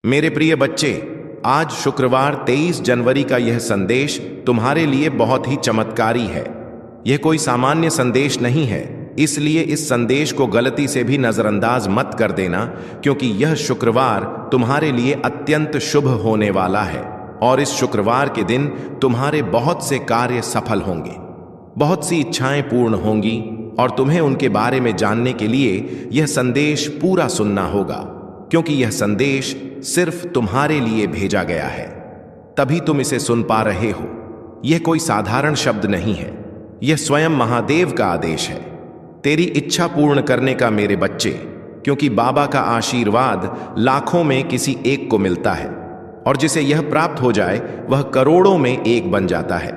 मेरे प्रिय बच्चे, आज शुक्रवार 23 जनवरी का यह संदेश तुम्हारे लिए बहुत ही चमत्कारी है। यह कोई सामान्य संदेश नहीं है, इसलिए इस संदेश को गलती से भी नजरअंदाज मत कर देना, क्योंकि यह शुक्रवार तुम्हारे लिए अत्यंत शुभ होने वाला है और इस शुक्रवार के दिन तुम्हारे बहुत से कार्य सफल होंगे, बहुत सी इच्छाएं पूर्ण होंगी और तुम्हें उनके बारे में जानने के लिए यह संदेश पूरा सुनना होगा, क्योंकि यह संदेश सिर्फ तुम्हारे लिए भेजा गया है, तभी तुम इसे सुन पा रहे हो। यह कोई साधारण शब्द नहीं है, यह स्वयं महादेव का आदेश है, तेरी इच्छा पूर्ण करने का मेरे बच्चे, क्योंकि बाबा का आशीर्वाद लाखों में किसी एक को मिलता है और जिसे यह प्राप्त हो जाए वह करोड़ों में एक बन जाता है।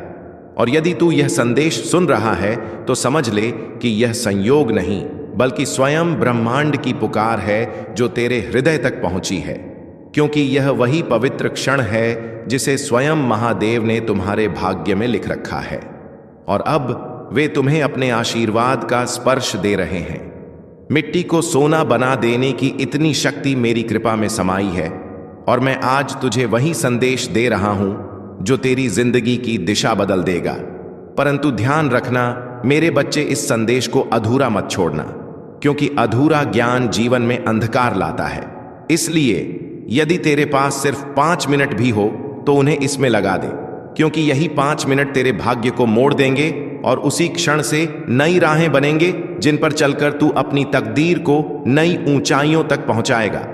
और यदि तू यह संदेश सुन रहा है तो समझ ले कि यह संयोग नहीं, बल्कि स्वयं ब्रह्मांड की पुकार है जो तेरे हृदय तक पहुंची है, क्योंकि यह वही पवित्र क्षण है जिसे स्वयं महादेव ने तुम्हारे भाग्य में लिख रखा है और अब वे तुम्हें अपने आशीर्वाद का स्पर्श दे रहे हैं। मिट्टी को सोना बना देने की इतनी शक्ति मेरी कृपा में समाई है और मैं आज तुझे वही संदेश दे रहा हूं जो तेरी जिंदगी की दिशा बदल देगा। परंतु ध्यान रखना मेरे बच्चे, इस संदेश को अधूरा मत छोड़ना, क्योंकि अधूरा ज्ञान जीवन में अंधकार लाता है। इसलिए यदि तेरे पास सिर्फ 5 मिनट भी हो तो उन्हें इसमें लगा दे, क्योंकि यही 5 मिनट तेरे भाग्य को मोड़ देंगे और उसी क्षण से नई राहें बनेंगे जिन पर चलकर तू अपनी तकदीर को नई ऊंचाइयों तक पहुंचाएगा।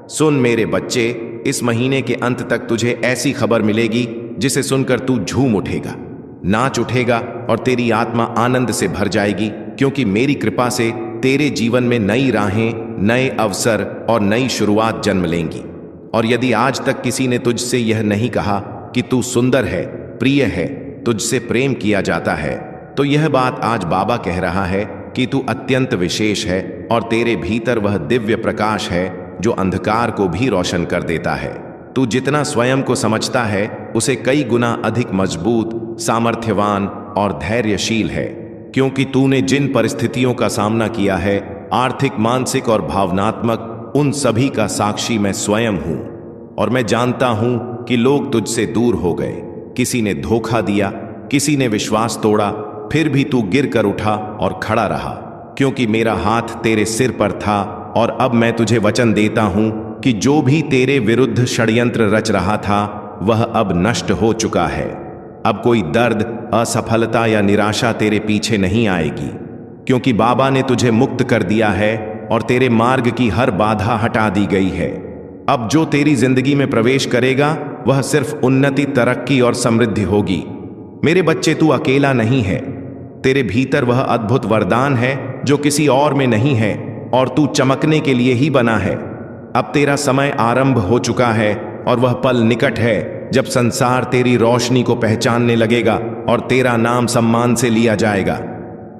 सुन मेरे बच्चे, इस महीने के अंत तक तुझे ऐसी खबर मिलेगी जिसे सुनकर तू झूम उठेगा, नाच उठेगा और तेरी आत्मा आनंद से भर जाएगी, क्योंकि मेरी कृपा से तेरे जीवन में नई राहें, नए अवसर और नई शुरुआत जन्म लेंगी। और यदि आज तक किसी ने तुझसे यह नहीं कहा कि तू सुंदर है, प्रिय है, तुझसे प्रेम किया जाता है, तो यह बात आज बाबा कह रहा है कि तू अत्यंत विशेष है और तेरे भीतर वह दिव्य प्रकाश है जो अंधकार को भी रोशन कर देता है। तू जितना स्वयं को समझता है उसे कई गुना अधिक मजबूत, सामर्थ्यवान और धैर्यशील है, क्योंकि तूने जिन परिस्थितियों का सामना किया है, आर्थिक, मानसिक और भावनात्मक, उन सभी का साक्षी मैं स्वयं हूं। और मैं जानता हूं कि लोग तुझसे दूर हो गए, किसी ने धोखा दिया, किसी ने विश्वास तोड़ा, फिर भी तू गिर कर उठा और खड़ा रहा, क्योंकि मेरा हाथ तेरे सिर पर था। और अब मैं तुझे वचन देता हूं कि जो भी तेरे विरुद्ध षड्यंत्र रच रहा था वह अब नष्ट हो चुका है। अब कोई दर्द, असफलता या निराशा तेरे पीछे नहीं आएगी, क्योंकि बाबा ने तुझे मुक्त कर दिया है और तेरे मार्ग की हर बाधा हटा दी गई है। अब जो तेरी जिंदगी में प्रवेश करेगा वह सिर्फ उन्नति, तरक्की और समृद्धि होगी। मेरे बच्चे, तू अकेला नहीं है, तेरे भीतर वह अद्भुत वरदान है जो किसी और में नहीं है और तू चमकने के लिए ही बना है। अब तेरा समय आरंभ हो चुका है और वह पल निकट है जब संसार तेरी रोशनी को पहचानने लगेगा और तेरा नाम सम्मान से लिया जाएगा।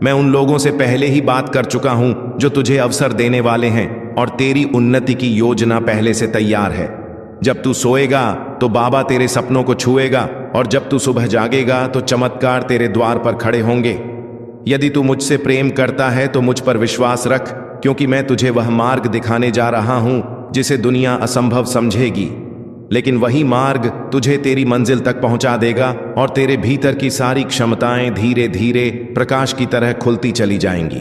मैं उन लोगों से पहले ही बात कर चुका हूं जो तुझे अवसर देने वाले हैं और तेरी उन्नति की योजना पहले से तैयार है। जब तू सोएगा तो बाबा तेरे सपनों को छुएगा और जब तू सुबह जागेगा तो चमत्कार तेरे द्वार पर खड़े होंगे। यदि तू मुझसे प्रेम करता है तो मुझ पर विश्वास रख, क्योंकि मैं तुझे वह मार्ग दिखाने जा रहा हूं जिसे दुनिया असंभव समझेगी, लेकिन वही मार्ग तुझे तेरी मंजिल तक पहुंचा देगा और तेरे भीतर की सारी क्षमताएं धीरे धीरे प्रकाश की तरह खुलती चली जाएंगी।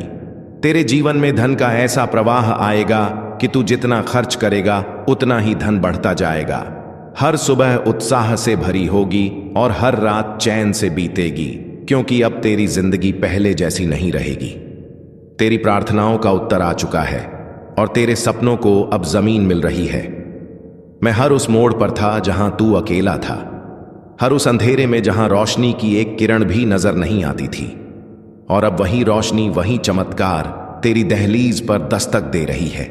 तेरे जीवन में धन का ऐसा प्रवाह आएगा कि तू जितना खर्च करेगा उतना ही धन बढ़ता जाएगा। हर सुबह उत्साह से भरी होगी और हर रात चैन से बीतेगी, क्योंकि अब तेरी जिंदगी पहले जैसी नहीं रहेगी। तेरी प्रार्थनाओं का उत्तर आ चुका है और तेरे सपनों को अब जमीन मिल रही है। मैं हर उस मोड़ पर था जहां तू अकेला था, हर उस अंधेरे में जहां रोशनी की एक किरण भी नजर नहीं आती थी, और अब वही रोशनी, वही चमत्कार तेरी दहलीज पर दस्तक दे रही है।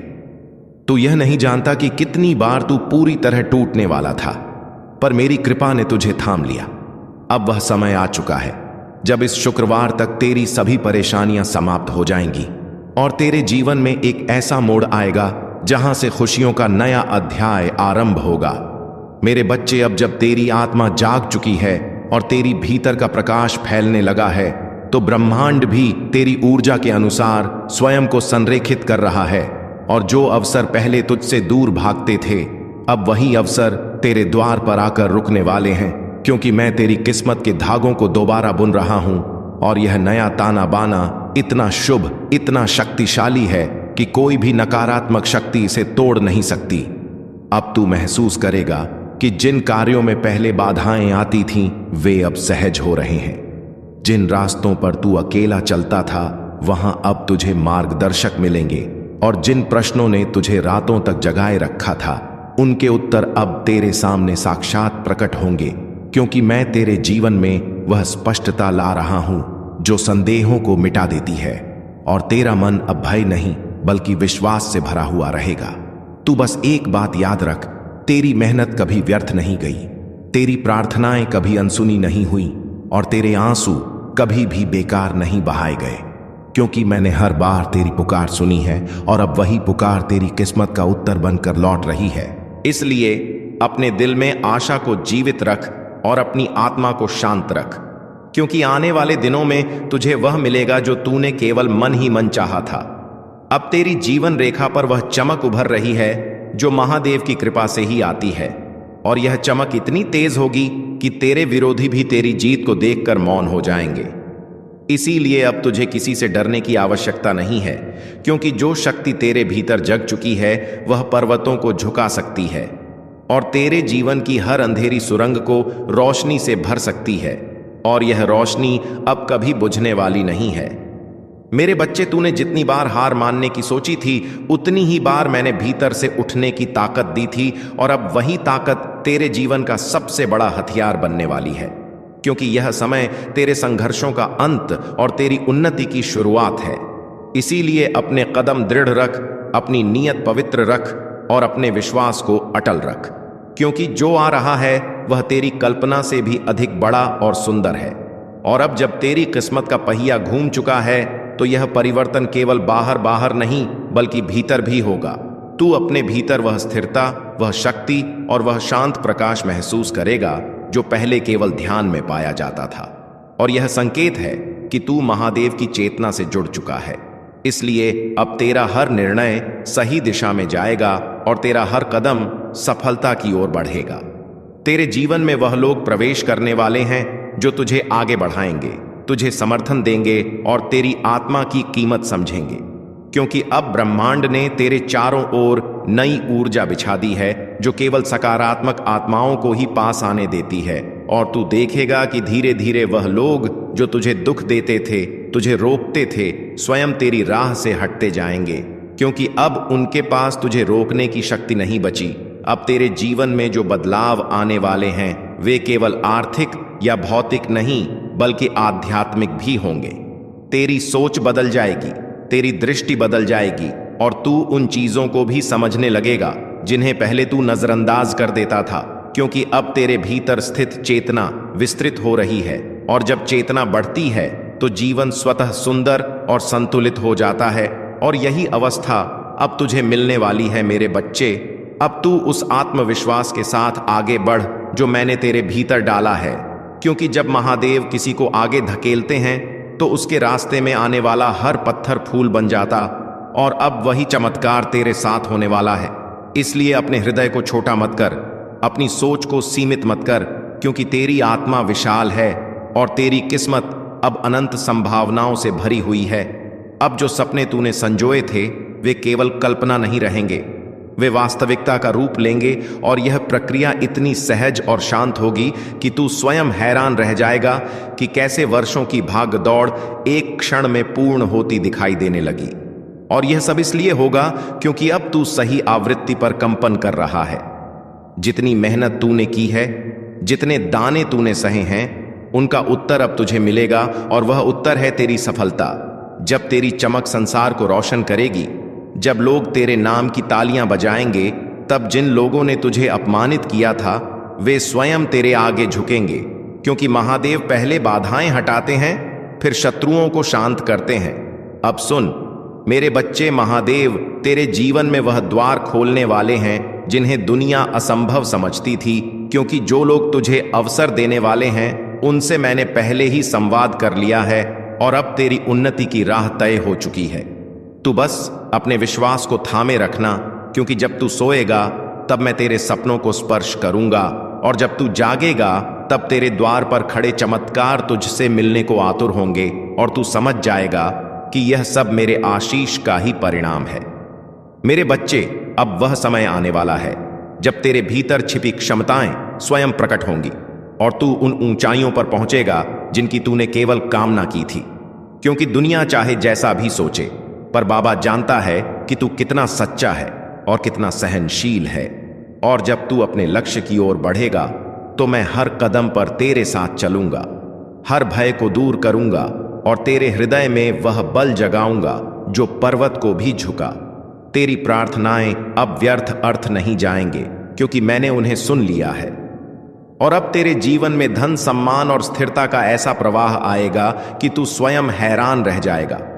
तू यह नहीं जानता कि कितनी बार तू पूरी तरह टूटने वाला था, पर मेरी कृपा ने तुझे थाम लिया। अब वह समय आ चुका है जब इस शुक्रवार तक तेरी सभी परेशानियां समाप्त हो जाएंगी और तेरे जीवन में एक ऐसा मोड़ आएगा जहां से खुशियों का नया अध्याय आरंभ होगा। मेरे बच्चे, अब जब तेरी आत्मा जाग चुकी है और तेरी भीतर का प्रकाश फैलने लगा है, तो ब्रह्मांड भी तेरी ऊर्जा के अनुसार स्वयं को संरेखित कर रहा है और जो अवसर पहले तुझसे दूर भागते थे अब वही अवसर तेरे द्वार पर आकर रुकने वाले हैं, क्योंकि मैं तेरी किस्मत के धागों को दोबारा बुन रहा हूं और यह नया ताना बाना इतना शुभ, इतना शक्तिशाली है कि कोई भी नकारात्मक शक्ति इसे तोड़ नहीं सकती। अब तू महसूस करेगा कि जिन कार्यों में पहले बाधाएं आती थीं, वे अब सहज हो रहे हैं। जिन रास्तों पर तू अकेला चलता था, वहां अब तुझे मार्गदर्शक मिलेंगे, और जिन प्रश्नों ने तुझे रातों तक जगाए रखा था, उनके उत्तर अब तेरे सामने साक्षात प्रकट होंगे, क्योंकि मैं तेरे जीवन में वह स्पष्टता ला रहा हूं जो संदेहों को मिटा देती है, और तेरा मन अब भय नहीं बल्कि विश्वास से भरा हुआ रहेगा। तू बस एक बात याद रख, तेरी मेहनत कभी व्यर्थ नहीं गई, तेरी प्रार्थनाएं कभी अनसुनी नहीं हुई, और तेरे आंसू कभी भी बेकार नहीं बहाए गए, क्योंकि मैंने हर बार तेरी पुकार सुनी है, और अब वही पुकार तेरी किस्मत का उत्तर बनकर लौट रही है। इसलिए अपने दिल में आशा को जीवित रख और अपनी आत्मा को शांत रख, क्योंकि आने वाले दिनों में तुझे वह मिलेगा जो तूने केवल मन ही मन चाहा था। अब तेरी जीवन रेखा पर वह चमक उभर रही है जो महादेव की कृपा से ही आती है, और यह चमक इतनी तेज होगी कि तेरे विरोधी भी तेरी जीत को देखकर मौन हो जाएंगे। इसीलिए अब तुझे किसी से डरने की आवश्यकता नहीं है, क्योंकि जो शक्ति तेरे भीतर जग चुकी है वह पर्वतों को झुका सकती है और तेरे जीवन की हर अंधेरी सुरंग को रोशनी से भर सकती है, और यह रोशनी अब कभी बुझने वाली नहीं है। मेरे बच्चे, तूने जितनी बार हार मानने की सोची थी, उतनी ही बार मैंने भीतर से उठने की ताकत दी थी, और अब वही ताकत तेरे जीवन का सबसे बड़ा हथियार बनने वाली है, क्योंकि यह समय तेरे संघर्षों का अंत और तेरी उन्नति की शुरुआत है। इसीलिए अपने कदम दृढ़ रख, अपनी नीयत पवित्र रख और अपने विश्वास को अटल रख, क्योंकि जो आ रहा है वह तेरी कल्पना से भी अधिक बड़ा और सुंदर है। और अब जब तेरी किस्मत का पहिया घूम चुका है, तो यह परिवर्तन केवल बाहर बाहर नहीं बल्कि भीतर भी होगा। तू अपने भीतर वह स्थिरता, वह शक्ति और वह शांत प्रकाश महसूस करेगा जो पहले केवल ध्यान में पाया जाता था। और यह संकेत है कि तू महादेव की चेतना से जुड़ चुका है। इसलिए अब तेरा हर निर्णय सही दिशा में जाएगा और तेरा हर कदम सफलता की ओर बढ़ेगा। तेरे जीवन में वह लोग प्रवेश करने वाले हैं जो तुझे आगे बढ़ाएंगे, तुझे समर्थन देंगे और तेरी आत्मा की कीमत समझेंगे, क्योंकि अब ब्रह्मांड ने तेरे चारों ओर नई ऊर्जा बिछा दी है जो केवल सकारात्मक आत्माओं को ही पास आने देती है। और तू देखेगा कि धीरे धीरे वह लोग जो तुझे दुख देते थे, तुझे रोकते थे, स्वयं तेरी राह से हटते जाएंगे, क्योंकि अब उनके पास तुझे रोकने की शक्ति नहीं बची। अब तेरे जीवन में जो बदलाव आने वाले हैं वे केवल आर्थिक या भौतिक नहीं बल्कि आध्यात्मिक भी होंगे। तेरी सोच बदल जाएगी, तेरी दृष्टि बदल जाएगी और तू उन चीजों को भी समझने लगेगा जिन्हें पहले तू नजरअंदाज कर देता था, क्योंकि अब तेरे भीतर स्थित चेतना विस्तृत हो रही है। और जब चेतना बढ़ती है तो जीवन स्वतः सुंदर और संतुलित हो जाता है। और यही अवस्था अब तुझे मिलने वाली है मेरे बच्चे। अब तू उस आत्मविश्वास के साथ आगे बढ़ जो मैंने तेरे भीतर डाला है, क्योंकि जब महादेव किसी को आगे धकेलते हैं तो उसके रास्ते में आने वाला हर पत्थर फूल बन जाता। और अब वही चमत्कार तेरे साथ होने वाला है। इसलिए अपने हृदय को छोटा मत कर, अपनी सोच को सीमित मत कर, क्योंकि तेरी आत्मा विशाल है और तेरी किस्मत अब अनंत संभावनाओं से भरी हुई है। अब जो सपने तूने संजोए थे वे केवल कल्पना नहीं रहेंगे, वे वास्तविकता का रूप लेंगे। और यह प्रक्रिया इतनी सहज और शांत होगी कि तू स्वयं हैरान रह जाएगा कि कैसे वर्षों की भाग दौड़ एक क्षण में पूर्ण होती दिखाई देने लगी। और यह सब इसलिए होगा क्योंकि अब तू सही आवृत्ति पर कंपन कर रहा है। जितनी मेहनत तूने की है, जितने दाने तूने सहे हैं, उनका उत्तर अब तुझे मिलेगा, और वह उत्तर है तेरी सफलता। जब तेरी चमक संसार को रोशन करेगी, जब लोग तेरे नाम की तालियां बजाएंगे, तब जिन लोगों ने तुझे अपमानित किया था वे स्वयं तेरे आगे झुकेंगे, क्योंकि महादेव पहले बाधाएं हटाते हैं फिर शत्रुओं को शांत करते हैं। अब सुन मेरे बच्चे, महादेव तेरे जीवन में वह द्वार खोलने वाले हैं जिन्हें दुनिया असंभव समझती थी, क्योंकि जो लोग तुझे अवसर देने वाले हैं उनसे मैंने पहले ही संवाद कर लिया है, और अब तेरी उन्नति की राह तय हो चुकी है। तू बस अपने विश्वास को थामे रखना, क्योंकि जब तू सोएगा तब मैं तेरे सपनों को स्पर्श करूंगा, और जब तू जागेगा तब तेरे द्वार पर खड़े चमत्कार तुझसे मिलने को आतुर होंगे, और तू समझ जाएगा कि यह सब मेरे आशीष का ही परिणाम है। मेरे बच्चे, अब वह समय आने वाला है जब तेरे भीतर छिपी क्षमताएं स्वयं प्रकट होंगी, और तू उन ऊंचाइयों पर पहुंचेगा जिनकी तूने केवल कामना की थी। क्योंकि दुनिया चाहे जैसा भी सोचे, पर बाबा जानता है कि तू कितना सच्चा है और कितना सहनशील है। और जब तू अपने लक्ष्य की ओर बढ़ेगा तो मैं हर कदम पर तेरे साथ चलूंगा, हर भय को दूर करूंगा, और तेरे हृदय में वह बल जगाऊंगा जो पर्वत को भी झुका। तेरी प्रार्थनाएं अब व्यर्थ अर्थ नहीं जाएंगे, क्योंकि मैंने उन्हें सुन लिया है। और अब तेरे जीवन में धन, सम्मान और स्थिरता का ऐसा प्रवाह आएगा कि तू स्वयं हैरान रह जाएगा।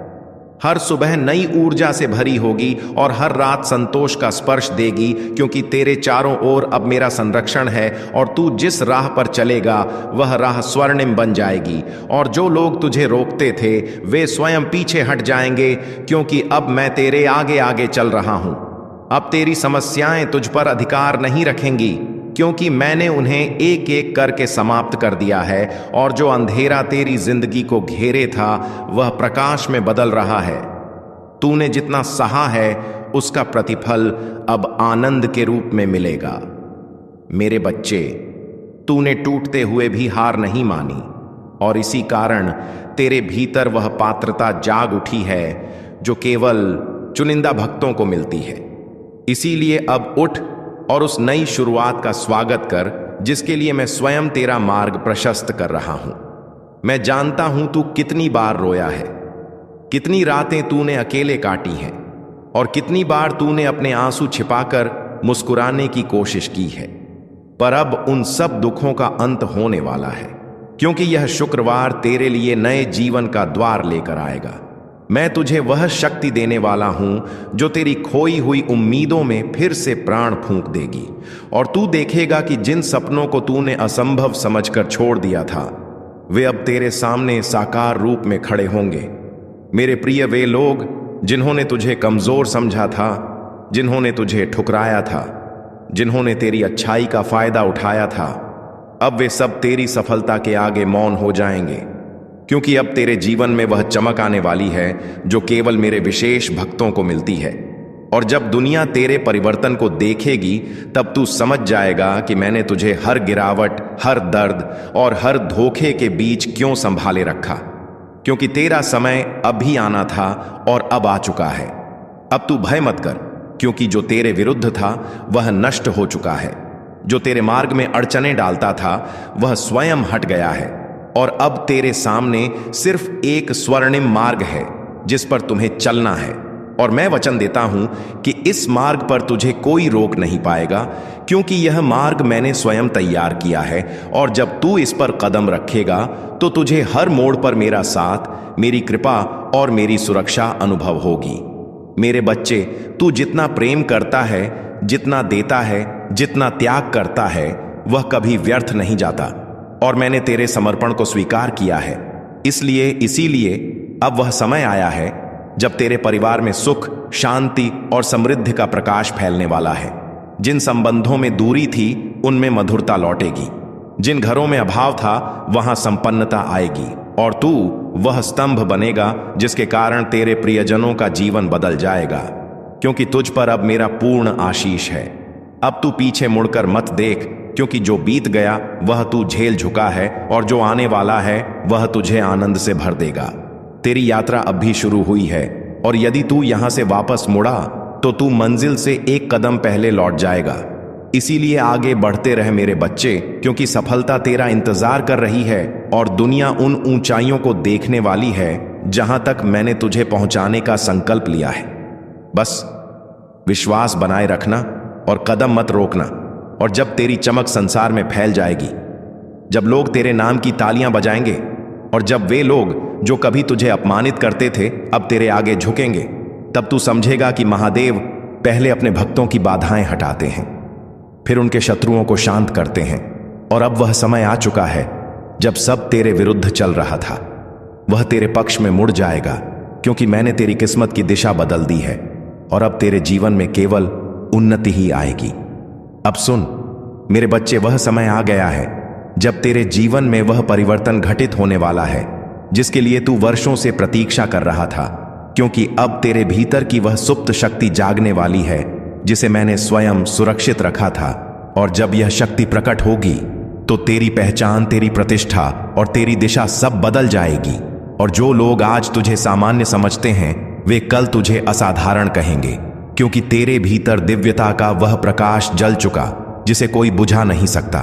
हर सुबह नई ऊर्जा से भरी होगी और हर रात संतोष का स्पर्श देगी, क्योंकि तेरे चारों ओर अब मेरा संरक्षण है, और तू जिस राह पर चलेगा वह राह स्वर्णिम बन जाएगी। और जो लोग तुझे रोकते थे वे स्वयं पीछे हट जाएंगे, क्योंकि अब मैं तेरे आगे आगे चल रहा हूं। अब तेरी समस्याएं तुझ पर अधिकार नहीं रखेंगी, क्योंकि मैंने उन्हें एक एक करके समाप्त कर दिया है, और जो अंधेरा तेरी जिंदगी को घेरे था वह प्रकाश में बदल रहा है। तूने जितना सहा है उसका प्रतिफल अब आनंद के रूप में मिलेगा। मेरे बच्चे, तूने टूटते हुए भी हार नहीं मानी, और इसी कारण तेरे भीतर वह पात्रता जाग उठी है जो केवल चुनिंदा भक्तों को मिलती है। इसीलिए अब उठ और उस नई शुरुआत का स्वागत कर जिसके लिए मैं स्वयं तेरा मार्ग प्रशस्त कर रहा हूं। मैं जानता हूं तू कितनी बार रोया है, कितनी रातें तूने अकेले काटी हैं, और कितनी बार तूने अपने आंसू छिपाकर मुस्कुराने की कोशिश की है। पर अब उन सब दुखों का अंत होने वाला है, क्योंकि यह शुक्रवार तेरे लिए नए जीवन का द्वार लेकर आएगा। मैं तुझे वह शक्ति देने वाला हूं जो तेरी खोई हुई उम्मीदों में फिर से प्राण फूंक देगी, और तू देखेगा कि जिन सपनों को तूने असंभव समझकर छोड़ दिया था वे अब तेरे सामने साकार रूप में खड़े होंगे। मेरे प्रिय, वे लोग जिन्होंने तुझे कमजोर समझा था, जिन्होंने तुझे ठुकराया था, जिन्होंने तेरी अच्छाई का फायदा उठाया था, अब वे सब तेरी सफलता के आगे मौन हो जाएंगे, क्योंकि अब तेरे जीवन में वह चमक आने वाली है जो केवल मेरे विशेष भक्तों को मिलती है। और जब दुनिया तेरे परिवर्तन को देखेगी तब तू समझ जाएगा कि मैंने तुझे हर गिरावट, हर दर्द और हर धोखे के बीच क्यों संभाले रखा, क्योंकि तेरा समय अभी आना था और अब आ चुका है। अब तू भय मत कर, क्योंकि जो तेरे विरुद्ध था वह नष्ट हो चुका है। जो तेरे मार्ग में अड़चने डालता था वह स्वयं हट गया है, और अब तेरे सामने सिर्फ एक स्वर्णिम मार्ग है जिस पर तुम्हें चलना है। और मैं वचन देता हूं कि इस मार्ग पर तुझे कोई रोक नहीं पाएगा, क्योंकि यह मार्ग मैंने स्वयं तैयार किया है। और जब तू इस पर कदम रखेगा तो तुझे हर मोड़ पर मेरा साथ, मेरी कृपा और मेरी सुरक्षा अनुभव होगी। मेरे बच्चे, तू जितना प्रेम करता है, जितना देता है, जितना त्याग करता है, वह कभी व्यर्थ नहीं जाता। और मैंने तेरे समर्पण को स्वीकार किया है। इसीलिए अब वह समय आया है जब तेरे परिवार में सुख, शांति और समृद्धि का प्रकाश फैलने वाला है। जिन संबंधों में दूरी थी उनमें मधुरता लौटेगी, जिन घरों में अभाव था वहां संपन्नता आएगी, और तू वह स्तंभ बनेगा जिसके कारण तेरे प्रियजनों का जीवन बदल जाएगा, क्योंकि तुझ पर अब मेरा पूर्ण आशीष है। अब तू पीछे मुड़कर मत देख, क्योंकि जो बीत गया वह तू झेल चुका है, और जो आने वाला है वह तुझे आनंद से भर देगा। तेरी यात्रा अब भी शुरू हुई है, और यदि तू यहां से वापस मुड़ा तो तू मंजिल से एक कदम पहले लौट जाएगा। इसीलिए आगे बढ़ते रह मेरे बच्चे, क्योंकि सफलता तेरा इंतजार कर रही है, और दुनिया उन ऊंचाइयों को देखने वाली है जहां तक मैंने तुझे पहुंचाने का संकल्प लिया है। बस विश्वास बनाए रखना और कदम मत रोकना। और जब तेरी चमक संसार में फैल जाएगी, जब लोग तेरे नाम की तालियां बजाएंगे, और जब वे लोग जो कभी तुझे अपमानित करते थे अब तेरे आगे झुकेंगे, तब तू समझेगा कि महादेव पहले अपने भक्तों की बाधाएं हटाते हैं, फिर उनके शत्रुओं को शांत करते हैं। और अब वह समय आ चुका है जब सब तेरे विरुद्ध चल रहा था वह तेरे पक्ष में मुड़ जाएगा, क्योंकि मैंने तेरी किस्मत की दिशा बदल दी है, और अब तेरे जीवन में केवल उन्नति ही आएगी। अब सुन मेरे बच्चे, वह समय आ गया है जब तेरे जीवन में वह परिवर्तन घटित होने वाला है जिसके लिए तू वर्षों से प्रतीक्षा कर रहा था, क्योंकि अब तेरे भीतर की वह सुप्त शक्ति जागने वाली है जिसे मैंने स्वयं सुरक्षित रखा था। और जब यह शक्ति प्रकट होगी तो तेरी पहचान, तेरी प्रतिष्ठा और तेरी दिशा सब बदल जाएगी। और जो लोग आज तुझे सामान्य समझते हैं वे कल तुझे असाधारण कहेंगे, क्योंकि तेरे भीतर दिव्यता का वह प्रकाश जल चुका जिसे कोई बुझा नहीं सकता।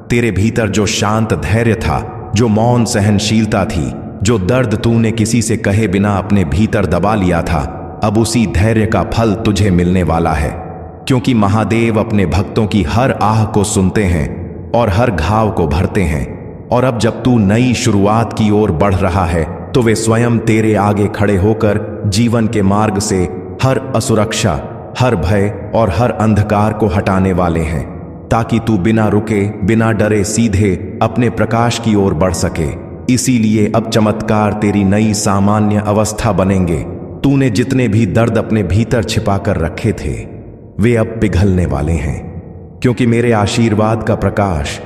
तेरे भीतर जो शांत धैर्य था, जो मौन सहनशीलता थी, जो दर्द तूने किसी से कहे बिना अपने भीतर दबा लिया था, अब उसी धैर्य का फल तुझे मिलने वाला है। क्योंकि महादेव अपने भक्तों की हर आह को सुनते हैं और हर घाव को भरते हैं। और अब जब तू नई शुरुआत की ओर बढ़ रहा है तो वे स्वयं तेरे आगे खड़े होकर जीवन के मार्ग से हर असुरक्षा, हर भय और हर अंधकार को हटाने वाले हैं, ताकि तू बिना रुके, बिना डरे सीधे अपने प्रकाश की ओर बढ़ सके। इसीलिए अब चमत्कार तेरी नई सामान्य अवस्था बनेंगे। तूने जितने भी दर्द अपने भीतर छिपा कर रखे थे वे अब पिघलने वाले हैं, क्योंकि मेरे आशीर्वाद का प्रकाश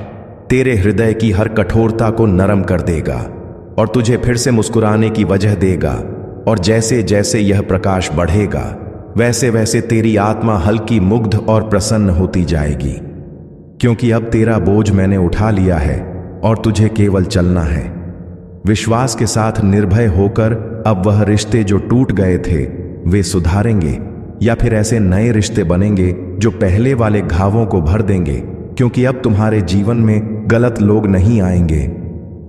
तेरे हृदय की हर कठोरता को नरम कर देगा और तुझे फिर से मुस्कुराने की वजह देगा। और जैसे जैसे यह प्रकाश बढ़ेगा वैसे वैसे तेरी आत्मा हल्की, मुग्ध और प्रसन्न होती जाएगी, क्योंकि अब तेरा बोझ मैंने उठा लिया है और तुझे केवल चलना है। विश्वास के साथ निर्भय होकर अब वह रिश्ते जो टूट गए थे वे सुधारेंगे, या फिर ऐसे नए रिश्ते बनेंगे जो पहले वाले घावों को भर देंगे। क्योंकि अब तुम्हारे जीवन में गलत लोग नहीं आएंगे,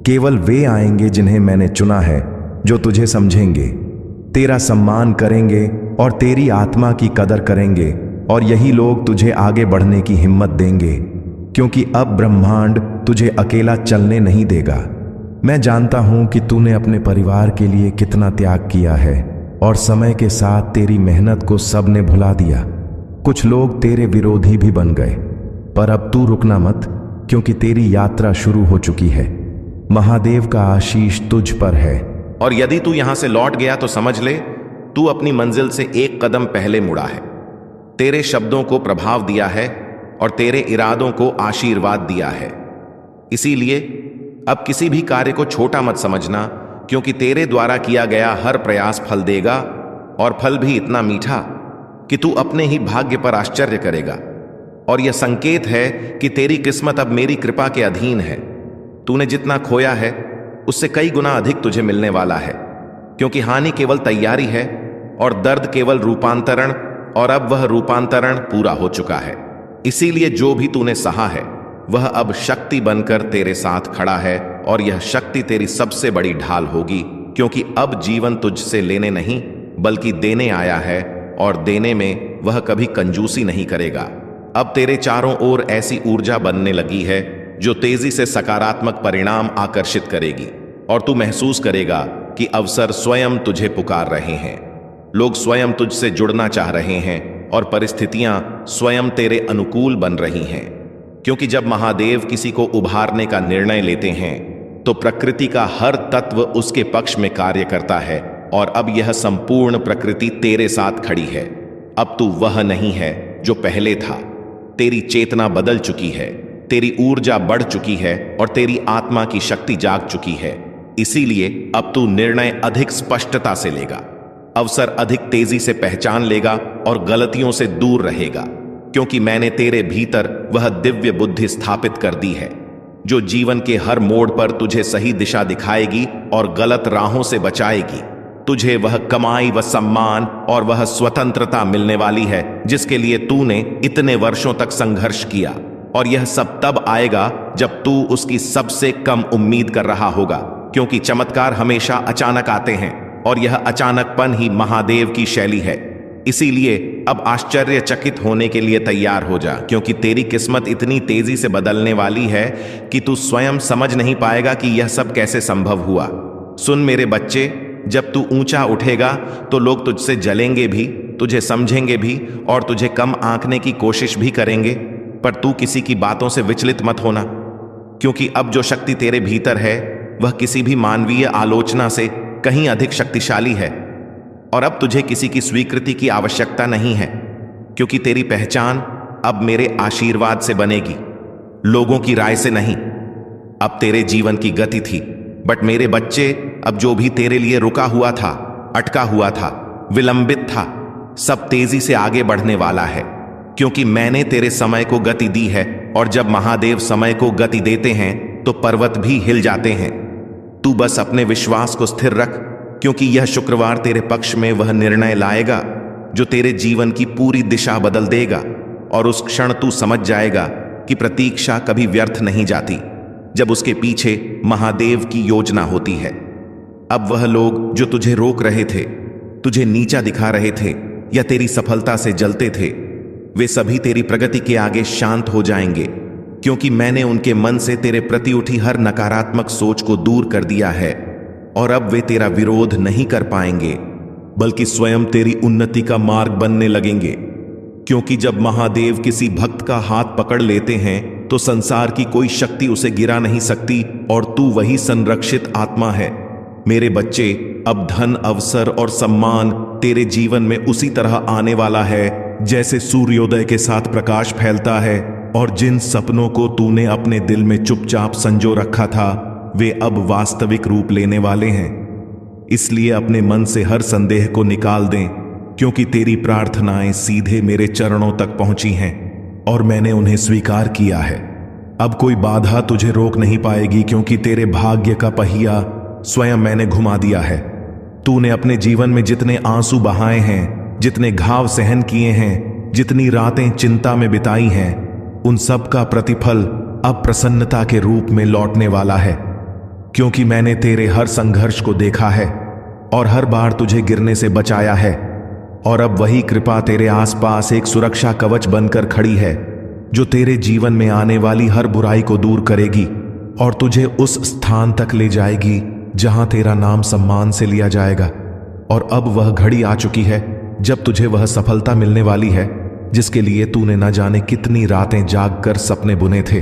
केवल वे आएंगे जिन्हें मैंने चुना है, जो तुझे समझेंगे, तेरा सम्मान करेंगे और तेरी आत्मा की कदर करेंगे। और यही लोग तुझे आगे बढ़ने की हिम्मत देंगे, क्योंकि अब ब्रह्मांड तुझे अकेला चलने नहीं देगा। मैं जानता हूं कि तूने अपने परिवार के लिए कितना त्याग किया है और समय के साथ तेरी मेहनत को सबने भुला दिया। कुछ लोग तेरे विरोधी भी बन गए, पर अब तू रुकना मत, क्योंकि तेरी यात्रा शुरू हो चुकी है। महादेव का आशीष तुझ पर है। और यदि तू यहां से लौट गया तो समझ ले तू अपनी मंजिल से एक कदम पहले मुड़ा है। तेरे शब्दों को प्रभाव दिया है और तेरे इरादों को आशीर्वाद दिया है। इसीलिए अब किसी भी कार्य को छोटा मत समझना, क्योंकि तेरे द्वारा किया गया हर प्रयास फल देगा, और फल भी इतना मीठा कि तू अपने ही भाग्य पर आश्चर्य करेगा। और यह संकेत है कि तेरी किस्मत अब मेरी कृपा के अधीन है। तूने जितना खोया है उससे कई गुना अधिक तुझे मिलने वाला है, क्योंकि हानि केवल तैयारी है और दर्द केवल रूपांतरण, और अब वह रूपांतरण पूरा हो चुका है। इसीलिए जो भी तूने सहा है वह अब शक्ति बनकर तेरे साथ खड़ा है, और यह शक्ति तेरी सबसे बड़ी ढाल होगी, क्योंकि अब जीवन तुझसे लेने नहीं बल्कि देने आया है, और देने में वह कभी कंजूसी नहीं करेगा। अब तेरे चारों ओर ऐसी ऊर्जा बनने लगी है जो तेजी से सकारात्मक परिणाम आकर्षित करेगी, और तू महसूस करेगा कि अवसर स्वयं तुझे पुकार रहे हैं। लोग स्वयं तुझसे जुड़ना चाह रहे हैं और परिस्थितियां स्वयं तेरे अनुकूल बन रही हैं, क्योंकि जब महादेव किसी को उभारने का निर्णय लेते हैं तो प्रकृति का हर तत्व उसके पक्ष में कार्य करता है। और अब यह संपूर्ण प्रकृति तेरे साथ खड़ी है। अब तू वह नहीं है जो पहले था। तेरी चेतना बदल चुकी है, तेरी ऊर्जा बढ़ चुकी है और तेरी आत्मा की शक्ति जाग चुकी है। इसीलिए अब तू निर्णय अधिक स्पष्टता से लेगा, अवसर अधिक तेजी से पहचान लेगा और गलतियों से दूर रहेगा, क्योंकि मैंने तेरे भीतर वह दिव्य बुद्धि स्थापित कर दी है जो जीवन के हर मोड़ पर तुझे सही दिशा दिखाएगी और गलत राहों से बचाएगी। तुझे वह कमाई, व सम्मान और वह स्वतंत्रता मिलने वाली है जिसके लिए तूने इतने वर्षों तक संघर्ष किया। और यह सब तब आएगा जब तू उसकी सबसे कम उम्मीद कर रहा होगा, क्योंकि चमत्कार हमेशा अचानक आते हैं और यह अचानकपन ही महादेव की शैली है। इसीलिए अब आश्चर्यचकित होने के लिए तैयार हो जा, क्योंकि तेरी किस्मत इतनी तेजी से बदलने वाली है कि तू स्वयं समझ नहीं पाएगा कि यह सब कैसे संभव हुआ। सुन मेरे बच्चे, जब तू ऊंचा उठेगा तो लोग तुझसे जलेंगे भी, तुझे समझेंगे भी और तुझे कम आंकने की कोशिश भी करेंगे, पर तू किसी की बातों से विचलित मत होना, क्योंकि अब जो शक्ति तेरे भीतर है वह किसी भी मानवीय आलोचना से कहीं अधिक शक्तिशाली है। और अब तुझे किसी की स्वीकृति की आवश्यकता नहीं है, क्योंकि तेरी पहचान अब मेरे आशीर्वाद से बनेगी, लोगों की राय से नहीं। अब तेरे जीवन की गति थी, बट मेरे बच्चे, अब जो भी तेरे लिए रुका हुआ था, अटका हुआ था, विलंबित था, सब तेजी से आगे बढ़ने वाला है, क्योंकि मैंने तेरे समय को गति दी है। और जब महादेव समय को गति देते हैं तो पर्वत भी हिल जाते हैं। तू बस अपने विश्वास को स्थिर रख, क्योंकि यह शुक्रवार तेरे पक्ष में वह निर्णय लाएगा जो तेरे जीवन की पूरी दिशा बदल देगा। और उस क्षण तू समझ जाएगा कि प्रतीक्षा कभी व्यर्थ नहीं जाती, जब उसके पीछे महादेव की योजना होती है। अब वह लोग जो तुझे रोक रहे थे, तुझे नीचा दिखा रहे थे या तेरी सफलता से जलते थे, वे सभी तेरी प्रगति के आगे शांत हो जाएंगे, क्योंकि मैंने उनके मन से तेरे प्रति उठी हर नकारात्मक सोच को दूर कर दिया है। और अब वे तेरा विरोध नहीं कर पाएंगे, बल्कि स्वयं तेरी उन्नति का मार्ग बनने लगेंगे। क्योंकि जब महादेव किसी भक्त का हाथ पकड़ लेते हैं तो संसार की कोई शक्ति उसे गिरा नहीं सकती, और तू वही संरक्षित आत्मा है। मेरे बच्चे, अब धन, अवसर और सम्मान तेरे जीवन में उसी तरह आने वाला है जैसे सूर्योदय के साथ प्रकाश फैलता है। और जिन सपनों को तूने अपने दिल में चुपचाप संजो रखा था, वे अब वास्तविक रूप लेने वाले हैं। इसलिए अपने मन से हर संदेह को निकाल दें, क्योंकि तेरी प्रार्थनाएं सीधे मेरे चरणों तक पहुंची हैं और मैंने उन्हें स्वीकार किया है। अब कोई बाधा तुझे रोक नहीं पाएगी, क्योंकि तेरे भाग्य का पहिया स्वयं मैंने घुमा दिया है। तूने अपने जीवन में जितने आंसू बहाए हैं, जितने घाव सहन किए हैं, जितनी रातें चिंता में बिताई हैं, उन सब का प्रतिफल अब प्रसन्नता के रूप में लौटने वाला है। क्योंकि मैंने तेरे हर संघर्ष को देखा है और हर बार तुझे गिरने से बचाया है। और अब वही कृपा तेरे आसपास एक सुरक्षा कवच बनकर खड़ी है, जो तेरे जीवन में आने वाली हर बुराई को दूर करेगी और तुझे उस स्थान तक ले जाएगी जहां तेरा नाम सम्मान से लिया जाएगा। और अब वह घड़ी आ चुकी है जब तुझे वह सफलता मिलने वाली है जिसके लिए तूने न जाने कितनी रातें जागकर सपने बुने थे।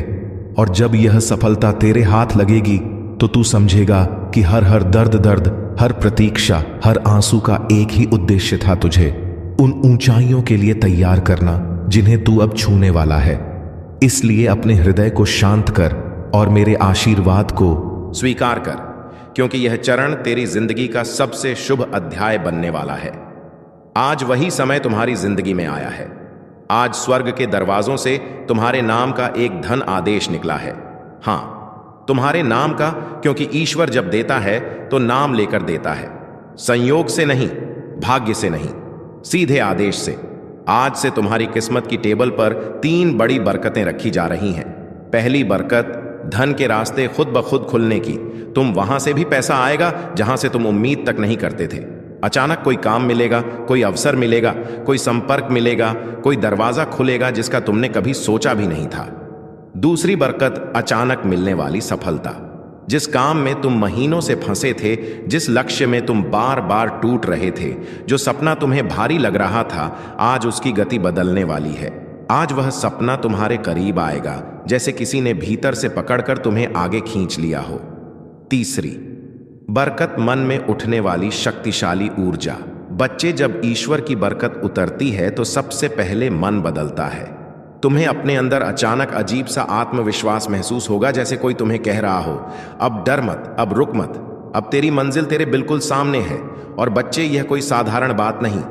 और जब यह सफलता तेरे हाथ लगेगी तो तू समझेगा कि हर दर्द, हर प्रतीक्षा, हर आंसू का एक ही उद्देश्य था, तुझे उन ऊंचाइयों के लिए तैयार करना जिन्हें तू अब छूने वाला है। इसलिए अपने हृदय को शांत कर और मेरे आशीर्वाद को स्वीकार कर, क्योंकि यह चरण तेरी जिंदगी का सबसे शुभ अध्याय बनने वाला है। आज वही समय तुम्हारी जिंदगी में आया है। आज स्वर्ग के दरवाजों से तुम्हारे नाम का एक धन आदेश निकला है। हां, तुम्हारे नाम का, क्योंकि ईश्वर जब देता है तो नाम लेकर देता है, संयोग से नहीं, भाग्य से नहीं, सीधे आदेश से। आज से तुम्हारी किस्मत की टेबल पर 3 बड़ी बरकतें रखी जा रही हैं। पहली बरकत, धन के रास्ते खुद ब खुद खुलने की। तुम वहां से भी पैसा आएगा जहां से तुम उम्मीद तक नहीं करते थे। अचानक कोई काम मिलेगा, कोई अवसर मिलेगा, कोई संपर्क मिलेगा, कोई दरवाजा खुलेगा जिसका तुमने कभी सोचा भी नहीं था। दूसरी बरकत, अचानक मिलने वाली सफलता। जिस काम में तुम महीनों से फंसे थे, जिस लक्ष्य में तुम बार बार टूट रहे थे, जो सपना तुम्हें भारी लग रहा था, आज उसकी गति बदलने वाली है। आज वह सपना तुम्हारे करीब आएगा, जैसे किसी ने भीतर से पकड़कर तुम्हें आगे खींच लिया हो। तीसरी बरकत, मन में उठने वाली शक्तिशाली ऊर्जा। बच्चे, जब ईश्वर की बरकत उतरती है तो सबसे पहले मन बदलता है। तुम्हें अपने अंदर अचानक अजीब सा आत्मविश्वास महसूस होगा, जैसे कोई तुम्हें कह रहा हो, अब डर मत, अब रुक मत, अब तेरी मंजिल तेरे बिल्कुल सामने है। और बच्चे, यह कोई साधारण बात नहीं,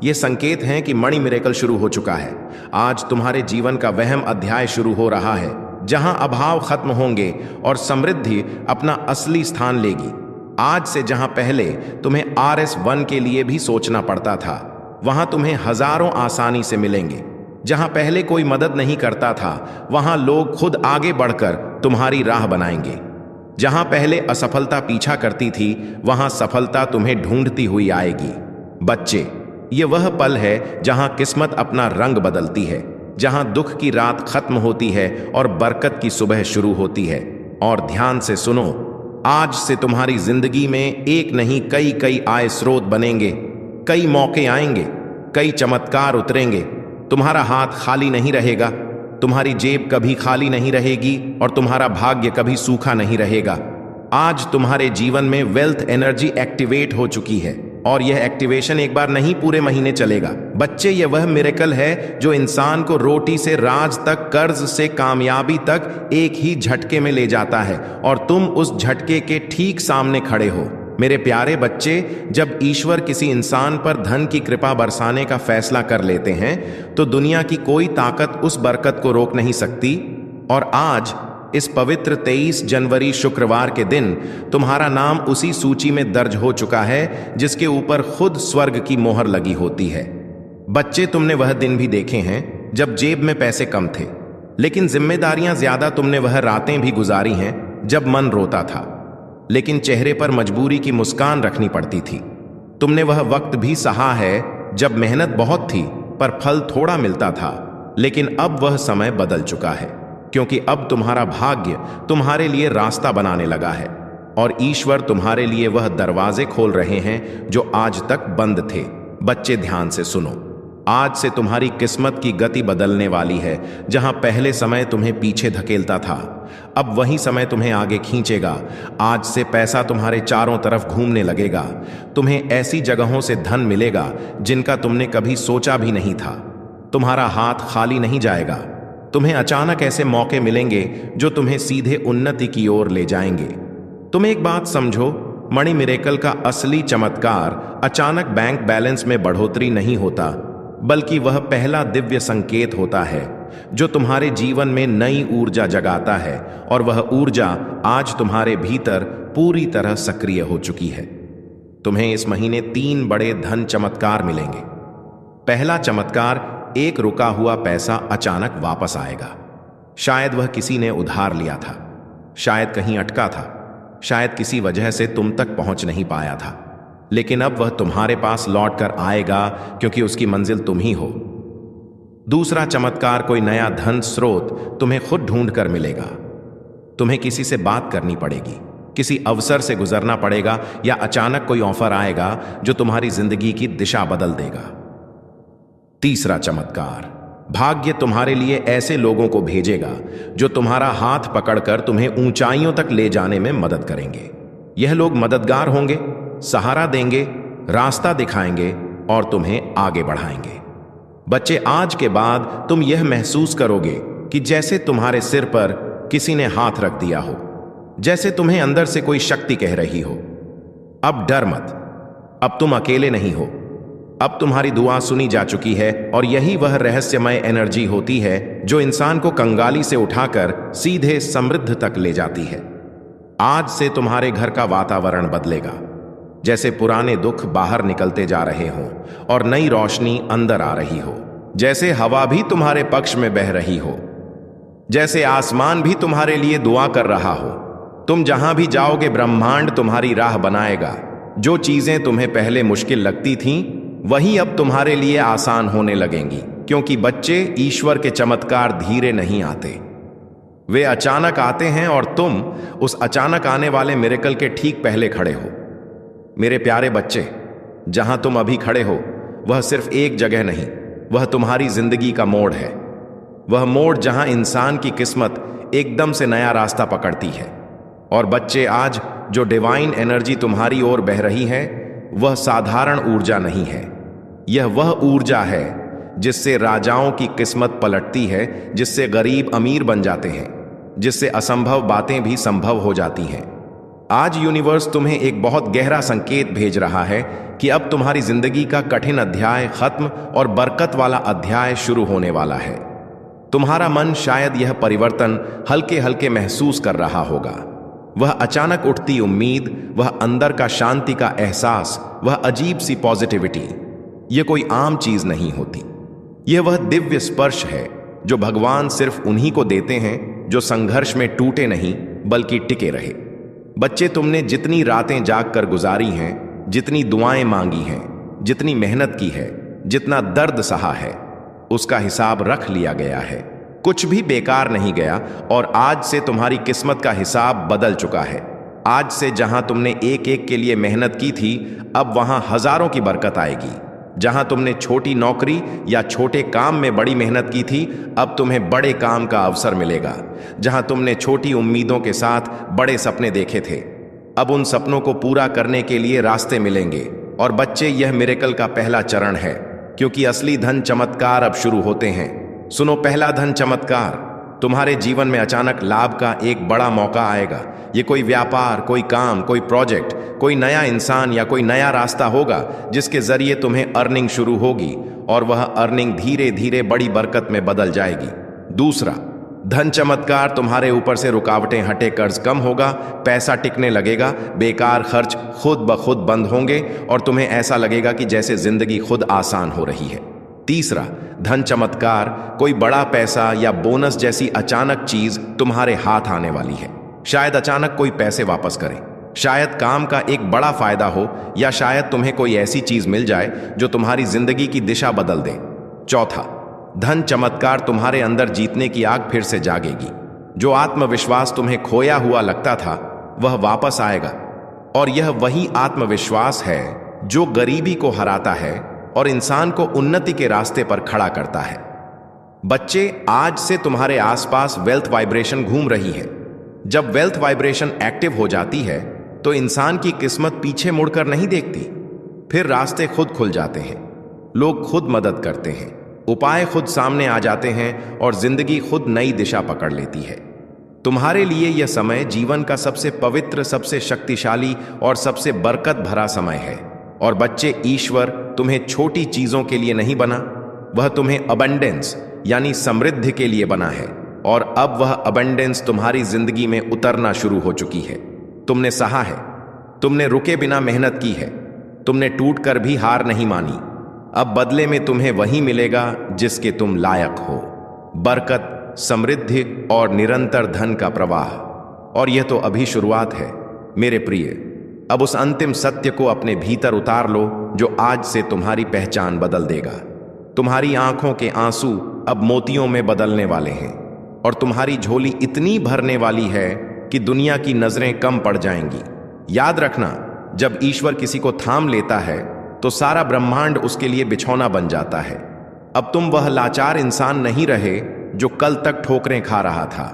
ये संकेत हैं कि मणि मिरेकल शुरू हो चुका है। आज तुम्हारे जीवन का वहम अध्याय शुरू हो रहा है, जहां अभाव खत्म होंगे और समृद्धि अपना असली स्थान लेगी। आज से जहां पहले तुम्हें RS1 के लिए भी सोचना पड़ता था, वहां तुम्हें हजारों आसानी से मिलेंगे। जहां पहले कोई मदद नहीं करता था, वहां लोग खुद आगे बढ़कर तुम्हारी राह बनाएंगे। जहां पहले असफलता पीछा करती थी, वहां सफलता तुम्हें ढूंढती हुई आएगी। बच्चे, ये वह पल है जहां किस्मत अपना रंग बदलती है, जहां दुख की रात खत्म होती है और बरकत की सुबह शुरू होती है। और ध्यान से सुनो, आज से तुम्हारी जिंदगी में एक नहीं कई आय स्रोत बनेंगे, कई मौके आएंगे, कई चमत्कार उतरेंगे। तुम्हारा हाथ खाली नहीं रहेगा, तुम्हारी जेब कभी खाली नहीं रहेगी और तुम्हारा भाग्य कभी सूखा नहीं रहेगा। आज तुम्हारे जीवन में वेल्थ एनर्जी एक्टिवेट हो चुकी है और यह एक्टिवेशन एक बार नहीं, पूरे महीने चलेगा। बच्चे, ये वह मिरेकल है जो इंसान को रोटी से राज तक, कर्ज से कामयाबी तक एक ही झटके में ले जाता है, और तुम उस झटके के ठीक सामने खड़े हो। मेरे प्यारे बच्चे, जब ईश्वर किसी इंसान पर धन की कृपा बरसाने का फैसला कर लेते हैं तो दुनिया की कोई ताकत उस बरकत को रोक नहीं सकती। और आज इस पवित्र 23 जनवरी शुक्रवार के दिन तुम्हारा नाम उसी सूची में दर्ज हो चुका है जिसके ऊपर खुद स्वर्ग की मोहर लगी होती है। बच्चे, तुमने वह दिन भी देखे हैं जब जेब में पैसे कम थे, लेकिन जिम्मेदारियां ज्यादा। तुमने वह रातें भी गुजारी हैं जब मन रोता था, लेकिन चेहरे पर मजबूरी की मुस्कान रखनी पड़ती थी। तुमने वह वक्त भी सहा है जब मेहनत बहुत थी पर फल थोड़ा मिलता था, लेकिन अब वह समय बदल चुका है, क्योंकि अब तुम्हारा भाग्य तुम्हारे लिए रास्ता बनाने लगा है और ईश्वर तुम्हारे लिए वह दरवाजे खोल रहे हैं जो आज तक बंद थे। बच्चे, ध्यान से सुनो, आज से तुम्हारी किस्मत की गति बदलने वाली है। जहां पहले समय तुम्हें पीछे धकेलता था, अब वही समय तुम्हें आगे खींचेगा। आज से पैसा तुम्हारे चारों तरफ घूमने लगेगा। तुम्हें ऐसी जगहों से धन मिलेगा जिनका तुमने कभी सोचा भी नहीं था। तुम्हारा हाथ खाली नहीं जाएगा। तुम्हें अचानक ऐसे मौके मिलेंगे जो तुम्हें सीधे उन्नति की ओर ले जाएंगे। तुम एक बात समझो, मणि मिरेकल का असली चमत्कार अचानक बैंक बैलेंस में बढ़ोतरी नहीं होता, बल्कि वह पहला दिव्य संकेत होता है जो तुम्हारे जीवन में नई ऊर्जा जगाता है, और वह ऊर्जा आज तुम्हारे भीतर पूरी तरह सक्रिय हो चुकी है। तुम्हें इस महीने 3 बड़े धन चमत्कार मिलेंगे। पहला चमत्कार, एक रुका हुआ पैसा अचानक वापस आएगा। शायद वह किसी ने उधार लिया था, शायद कहीं अटका था, शायद किसी वजह से तुम तक पहुंच नहीं पाया था, लेकिन अब वह तुम्हारे पास लौट कर आएगा, क्योंकि उसकी मंजिल तुम ही हो। दूसरा चमत्कार, कोई नया धन स्रोत तुम्हें खुद ढूंढ कर मिलेगा। तुम्हें किसी से बात करनी पड़ेगी, किसी अवसर से गुजरना पड़ेगा, या अचानक कोई ऑफर आएगा जो तुम्हारी जिंदगी की दिशा बदल देगा। तीसरा चमत्कार, भाग्य तुम्हारे लिए ऐसे लोगों को भेजेगा जो तुम्हारा हाथ पकड़कर तुम्हें ऊंचाइयों तक ले जाने में मदद करेंगे। यह लोग मददगार होंगे, सहारा देंगे, रास्ता दिखाएंगे और तुम्हें आगे बढ़ाएंगे। बच्चे, आज के बाद तुम यह महसूस करोगे कि जैसे तुम्हारे सिर पर किसी ने हाथ रख दिया हो, जैसे तुम्हें अंदर से कोई शक्ति कह रही हो, अब डर मत, अब तुम अकेले नहीं हो, अब तुम्हारी दुआ सुनी जा चुकी है। और यही वह रहस्यमय एनर्जी होती है जो इंसान को कंगाली से उठाकर सीधे समृद्ध तक ले जाती है। आज से तुम्हारे घर का वातावरण बदलेगा, जैसे पुराने दुख बाहर निकलते जा रहे हों और नई रोशनी अंदर आ रही हो, जैसे हवा भी तुम्हारे पक्ष में बह रही हो, जैसे आसमान भी तुम्हारे लिए दुआ कर रहा हो। तुम जहां भी जाओगे, ब्रह्मांड तुम्हारी राह बनाएगा। जो चीजें तुम्हें पहले मुश्किल लगती थीं, वही अब तुम्हारे लिए आसान होने लगेंगी, क्योंकि बच्चे, ईश्वर के चमत्कार धीरे नहीं आते, वे अचानक आते हैं, और तुम उस अचानक आने वाले मिरेकल के ठीक पहले खड़े हो। मेरे प्यारे बच्चे, जहां तुम अभी खड़े हो वह सिर्फ एक जगह नहीं, वह तुम्हारी जिंदगी का मोड़ है। वह मोड़ जहां इंसान की किस्मत एकदम से नया रास्ता पकड़ती है। और बच्चे, आज जो डिवाइन एनर्जी तुम्हारी ओर बह रही है वह साधारण ऊर्जा नहीं है। यह वह ऊर्जा है जिससे राजाओं की किस्मत पलटती है, जिससे गरीब अमीर बन जाते हैं, जिससे असंभव बातें भी संभव हो जाती हैं। आज यूनिवर्स तुम्हें एक बहुत गहरा संकेत भेज रहा है कि अब तुम्हारी जिंदगी का कठिन अध्याय खत्म और बरकत वाला अध्याय शुरू होने वाला है। तुम्हारा मन शायद यह परिवर्तन हल्के हल्के महसूस कर रहा होगा। वह अचानक उठती उम्मीद, वह अंदर का शांति का एहसास, वह अजीब सी पॉजिटिविटी, यह कोई आम चीज नहीं होती। यह वह दिव्य स्पर्श है जो भगवान सिर्फ उन्हीं को देते हैं जो संघर्ष में टूटे नहीं बल्कि टिके रहे। बच्चे, तुमने जितनी रातें जागकर गुजारी हैं, जितनी दुआएं मांगी हैं, जितनी मेहनत की है, जितना दर्द सहा है, उसका हिसाब रख लिया गया है। कुछ भी बेकार नहीं गया, और आज से तुम्हारी किस्मत का हिसाब बदल चुका है। आज से जहां तुमने एक एक के लिए मेहनत की थी, अब वहां हजारों की बरकत आएगी। जहां तुमने छोटी नौकरी या छोटे काम में बड़ी मेहनत की थी, अब तुम्हें बड़े काम का अवसर मिलेगा। जहां तुमने छोटी उम्मीदों के साथ बड़े सपने देखे थे, अब उन सपनों को पूरा करने के लिए रास्ते मिलेंगे। और बच्चे, यह मिरेकल का पहला चरण है। क्योंकि असली धन चमत्कार अब शुरू होते हैं। सुनो पहला धन चमत्कार। तुम्हारे जीवन में अचानक लाभ का एक बड़ा मौका आएगा। ये कोई व्यापार, कोई काम, कोई प्रोजेक्ट, कोई नया इंसान या कोई नया रास्ता होगा जिसके जरिए तुम्हें अर्निंग शुरू होगी और वह अर्निंग धीरे धीरे बड़ी बरकत में बदल जाएगी। दूसरा धन चमत्कार, तुम्हारे ऊपर से रुकावटें हटे, कर्ज कम होगा, पैसा टिकने लगेगा, बेकार खर्च खुद ब खुद बंद होंगे और तुम्हें ऐसा लगेगा कि जैसे जिंदगी खुद आसान हो रही है। तीसरा धन चमत्कार, कोई बड़ा पैसा या बोनस जैसी अचानक चीज तुम्हारे हाथ आने वाली है। शायद अचानक कोई पैसे वापस करे, शायद काम का एक बड़ा फायदा हो, या शायद तुम्हें कोई ऐसी चीज मिल जाए जो तुम्हारी जिंदगी की दिशा बदल दे। चौथा धन चमत्कार, तुम्हारे अंदर जीतने की आग फिर से जागेगी। जो आत्मविश्वास तुम्हें खोया हुआ लगता था वह वापस आएगा, और यह वही आत्मविश्वास है जो गरीबी को हराता है और इंसान को उन्नति के रास्ते पर खड़ा करता है। बच्चे, आज से तुम्हारे आसपास वेल्थ वाइब्रेशन घूम रही है। जब वेल्थ वाइब्रेशन एक्टिव हो जाती है तो इंसान की किस्मत पीछे मुड़कर नहीं देखती। फिर रास्ते खुद खुल जाते हैं, लोग खुद मदद करते हैं, उपाय खुद सामने आ जाते हैं और जिंदगी खुद नई दिशा पकड़ लेती है। तुम्हारे लिए यह समय जीवन का सबसे पवित्र, सबसे शक्तिशाली और सबसे बरकत भरा समय है। और बच्चे, ईश्वर तुम्हें छोटी चीजों के लिए नहीं बना, वह तुम्हें अबंडेंस यानी समृद्धि के लिए बना है। और अब वह अबंडेंस तुम्हारी जिंदगी में उतरना शुरू हो चुकी है। तुमने सहा है, तुमने रुके बिना मेहनत की है, तुमने टूट कर भी हार नहीं मानी। अब बदले में तुम्हें वही मिलेगा जिसके तुम लायक हो। बरकत, समृद्धि और निरंतर धन का प्रवाह। और यह तो अभी शुरुआत है मेरे प्रिय। अब उस अंतिम सत्य को अपने भीतर उतार लो जो आज से तुम्हारी पहचान बदल देगा। तुम्हारी आंखों के आंसू अब मोतियों में बदलने वाले हैं और तुम्हारी झोली इतनी भरने वाली है कि दुनिया की नजरें कम पड़ जाएंगी। याद रखना, जब ईश्वर किसी को थाम लेता है तो सारा ब्रह्मांड उसके लिए बिछौना बन जाता है। अब तुम वह लाचार इंसान नहीं रहे जो कल तक ठोकरें खा रहा था।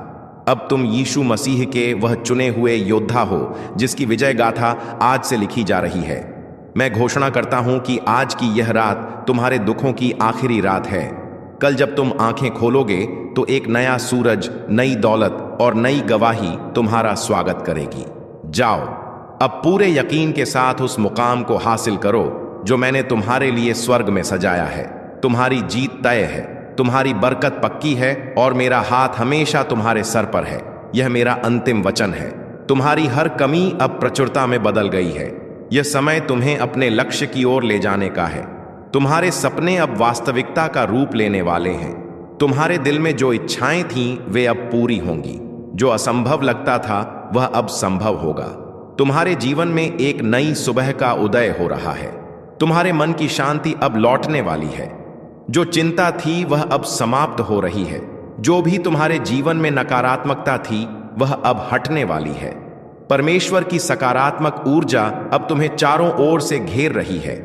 अब तुम यीशु मसीह के वह चुने हुए योद्धा हो जिसकी विजय गाथा आज से लिखी जा रही है। मैं घोषणा करता हूं कि आज की यह रात तुम्हारे दुखों की आखिरी रात है। कल जब तुम आंखें खोलोगे तो एक नया सूरज, नई दौलत और नई गवाही तुम्हारा स्वागत करेगी। जाओ, अब पूरे यकीन के साथ उस मुकाम को हासिल करो जो मैंने तुम्हारे लिए स्वर्ग में सजाया है। तुम्हारी जीत तय है, तुम्हारी बरकत पक्की है और मेरा हाथ हमेशा तुम्हारे सर पर है। यह मेरा अंतिम वचन है। तुम्हारी हर कमी अब प्रचुरता में बदल गई है। यह समय तुम्हें अपने लक्ष्य की ओर ले जाने का है। तुम्हारे सपने अब वास्तविकता का रूप लेने वाले हैं। तुम्हारे दिल में जो इच्छाएं थीं वे अब पूरी होंगी। जो असंभव लगता था वह अब संभव होगा। तुम्हारे जीवन में एक नई सुबह का उदय हो रहा है। तुम्हारे मन की शांति अब लौटने वाली है। जो चिंता थी वह अब समाप्त हो रही है। जो भी तुम्हारे जीवन में नकारात्मकता थी वह अब हटने वाली है। परमेश्वर की सकारात्मक ऊर्जा अब तुम्हें चारों ओर से घेर रही है।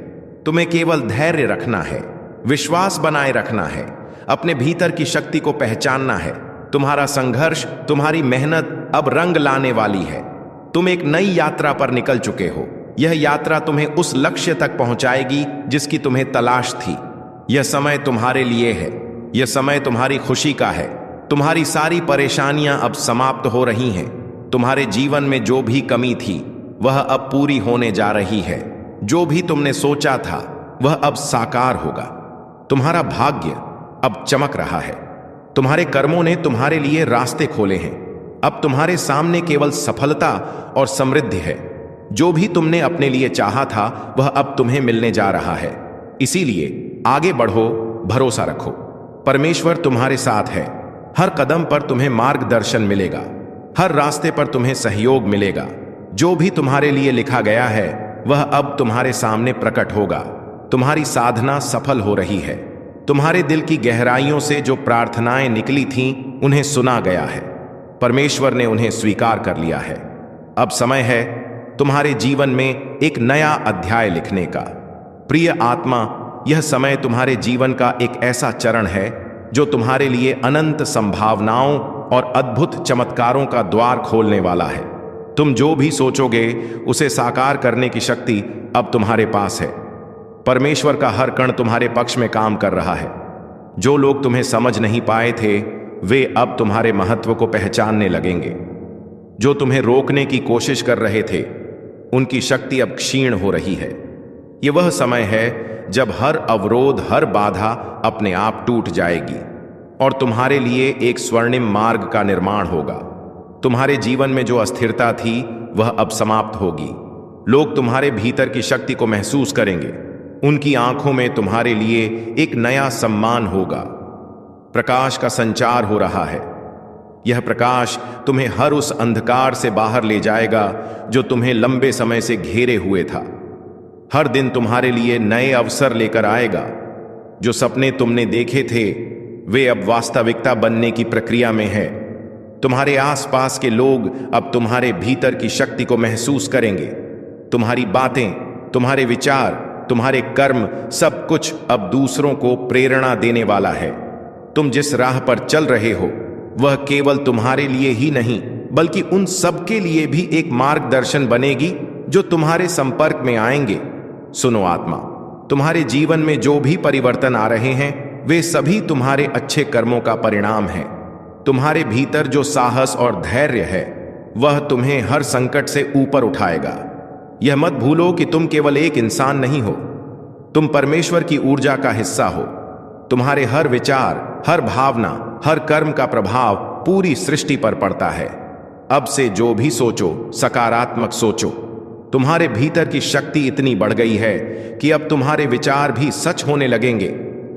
तुम्हें केवल धैर्य रखना है, विश्वास बनाए रखना है, अपने भीतर की शक्ति को पहचानना है। तुम्हारा संघर्ष, तुम्हारी मेहनत अब रंग लाने वाली है। तुम एक नई यात्रा पर निकल चुके हो। यह यात्रा तुम्हें उस लक्ष्य तक पहुंचाएगी जिसकी तुम्हें तलाश थी। यह समय तुम्हारे लिए है। यह समय तुम्हारी खुशी का है। तुम्हारी सारी परेशानियां अब समाप्त हो रही हैं। तुम्हारे जीवन में जो भी कमी थी वह अब पूरी होने जा रही है। जो भी तुमने सोचा था वह अब साकार होगा। तुम्हारा भाग्य अब चमक रहा है। तुम्हारे कर्मों ने तुम्हारे लिए रास्ते खोले हैं। अब तुम्हारे सामने केवल सफलता और समृद्धि है। जो भी तुमने अपने लिए चाहा था वह अब तुम्हें मिलने जा रहा है। इसीलिए आगे बढ़ो, भरोसा रखो। परमेश्वर तुम्हारे साथ है। हर कदम पर तुम्हें मार्गदर्शन मिलेगा। हर रास्ते पर तुम्हें सहयोग मिलेगा। जो भी तुम्हारे लिए लिखा गया है वह अब तुम्हारे सामने प्रकट होगा। तुम्हारी साधना सफल हो रही है। तुम्हारे दिल की गहराइयों से जो प्रार्थनाएं निकली थीं उन्हें सुना गया है। परमेश्वर ने उन्हें स्वीकार कर लिया है। अब समय है तुम्हारे जीवन में एक नया अध्याय लिखने का। प्रिय आत्मा, यह समय तुम्हारे जीवन का एक ऐसा चरण है जो तुम्हारे लिए अनंत संभावनाओं और अद्भुत चमत्कारों का द्वार खोलने वाला है। तुम जो भी सोचोगे उसे साकार करने की शक्ति अब तुम्हारे पास है। परमेश्वर का हर कण तुम्हारे पक्ष में काम कर रहा है। जो लोग तुम्हें समझ नहीं पाए थे वे अब तुम्हारे महत्व को पहचानने लगेंगे। जो तुम्हें रोकने की कोशिश कर रहे थे उनकी शक्ति अब क्षीण हो रही है। यह वह समय है जब हर अवरोध, हर बाधा अपने आप टूट जाएगी और तुम्हारे लिए एक स्वर्णिम मार्ग का निर्माण होगा। तुम्हारे जीवन में जो अस्थिरता थी वह अब समाप्त होगी। लोग तुम्हारे भीतर की शक्ति को महसूस करेंगे। उनकी आंखों में तुम्हारे लिए एक नया सम्मान होगा। प्रकाश का संचार हो रहा है। यह प्रकाश तुम्हें हर उस अंधकार से बाहर ले जाएगा जो तुम्हें लंबे समय से घेरे हुए था। हर दिन तुम्हारे लिए नए अवसर लेकर आएगा। जो सपने तुमने देखे थे वे अब वास्तविकता बनने की प्रक्रिया में है। तुम्हारे आसपास के लोग अब तुम्हारे भीतर की शक्ति को महसूस करेंगे। तुम्हारी बातें, तुम्हारे विचार, तुम्हारे कर्म, सब कुछ अब दूसरों को प्रेरणा देने वाला है। तुम जिस राह पर चल रहे हो वह केवल तुम्हारे लिए ही नहीं बल्कि उन सब के लिए भी एक मार्गदर्शन बनेगी जो तुम्हारे संपर्क में आएंगे। सुनो आत्मा, तुम्हारे जीवन में जो भी परिवर्तन आ रहे हैं वे सभी तुम्हारे अच्छे कर्मों का परिणाम है। तुम्हारे भीतर जो साहस और धैर्य है वह तुम्हें हर संकट से ऊपर उठाएगा। यह मत भूलो कि तुम केवल एक इंसान नहीं हो, तुम परमेश्वर की ऊर्जा का हिस्सा हो। तुम्हारे हर विचार, हर भावना, हर कर्म का प्रभाव पूरी सृष्टि पर पड़ता है। अब से जो भी सोचो सकारात्मक सोचो। तुम्हारे भीतर की शक्ति इतनी बढ़ गई है कि अब तुम्हारे विचार भी सच होने लगेंगे।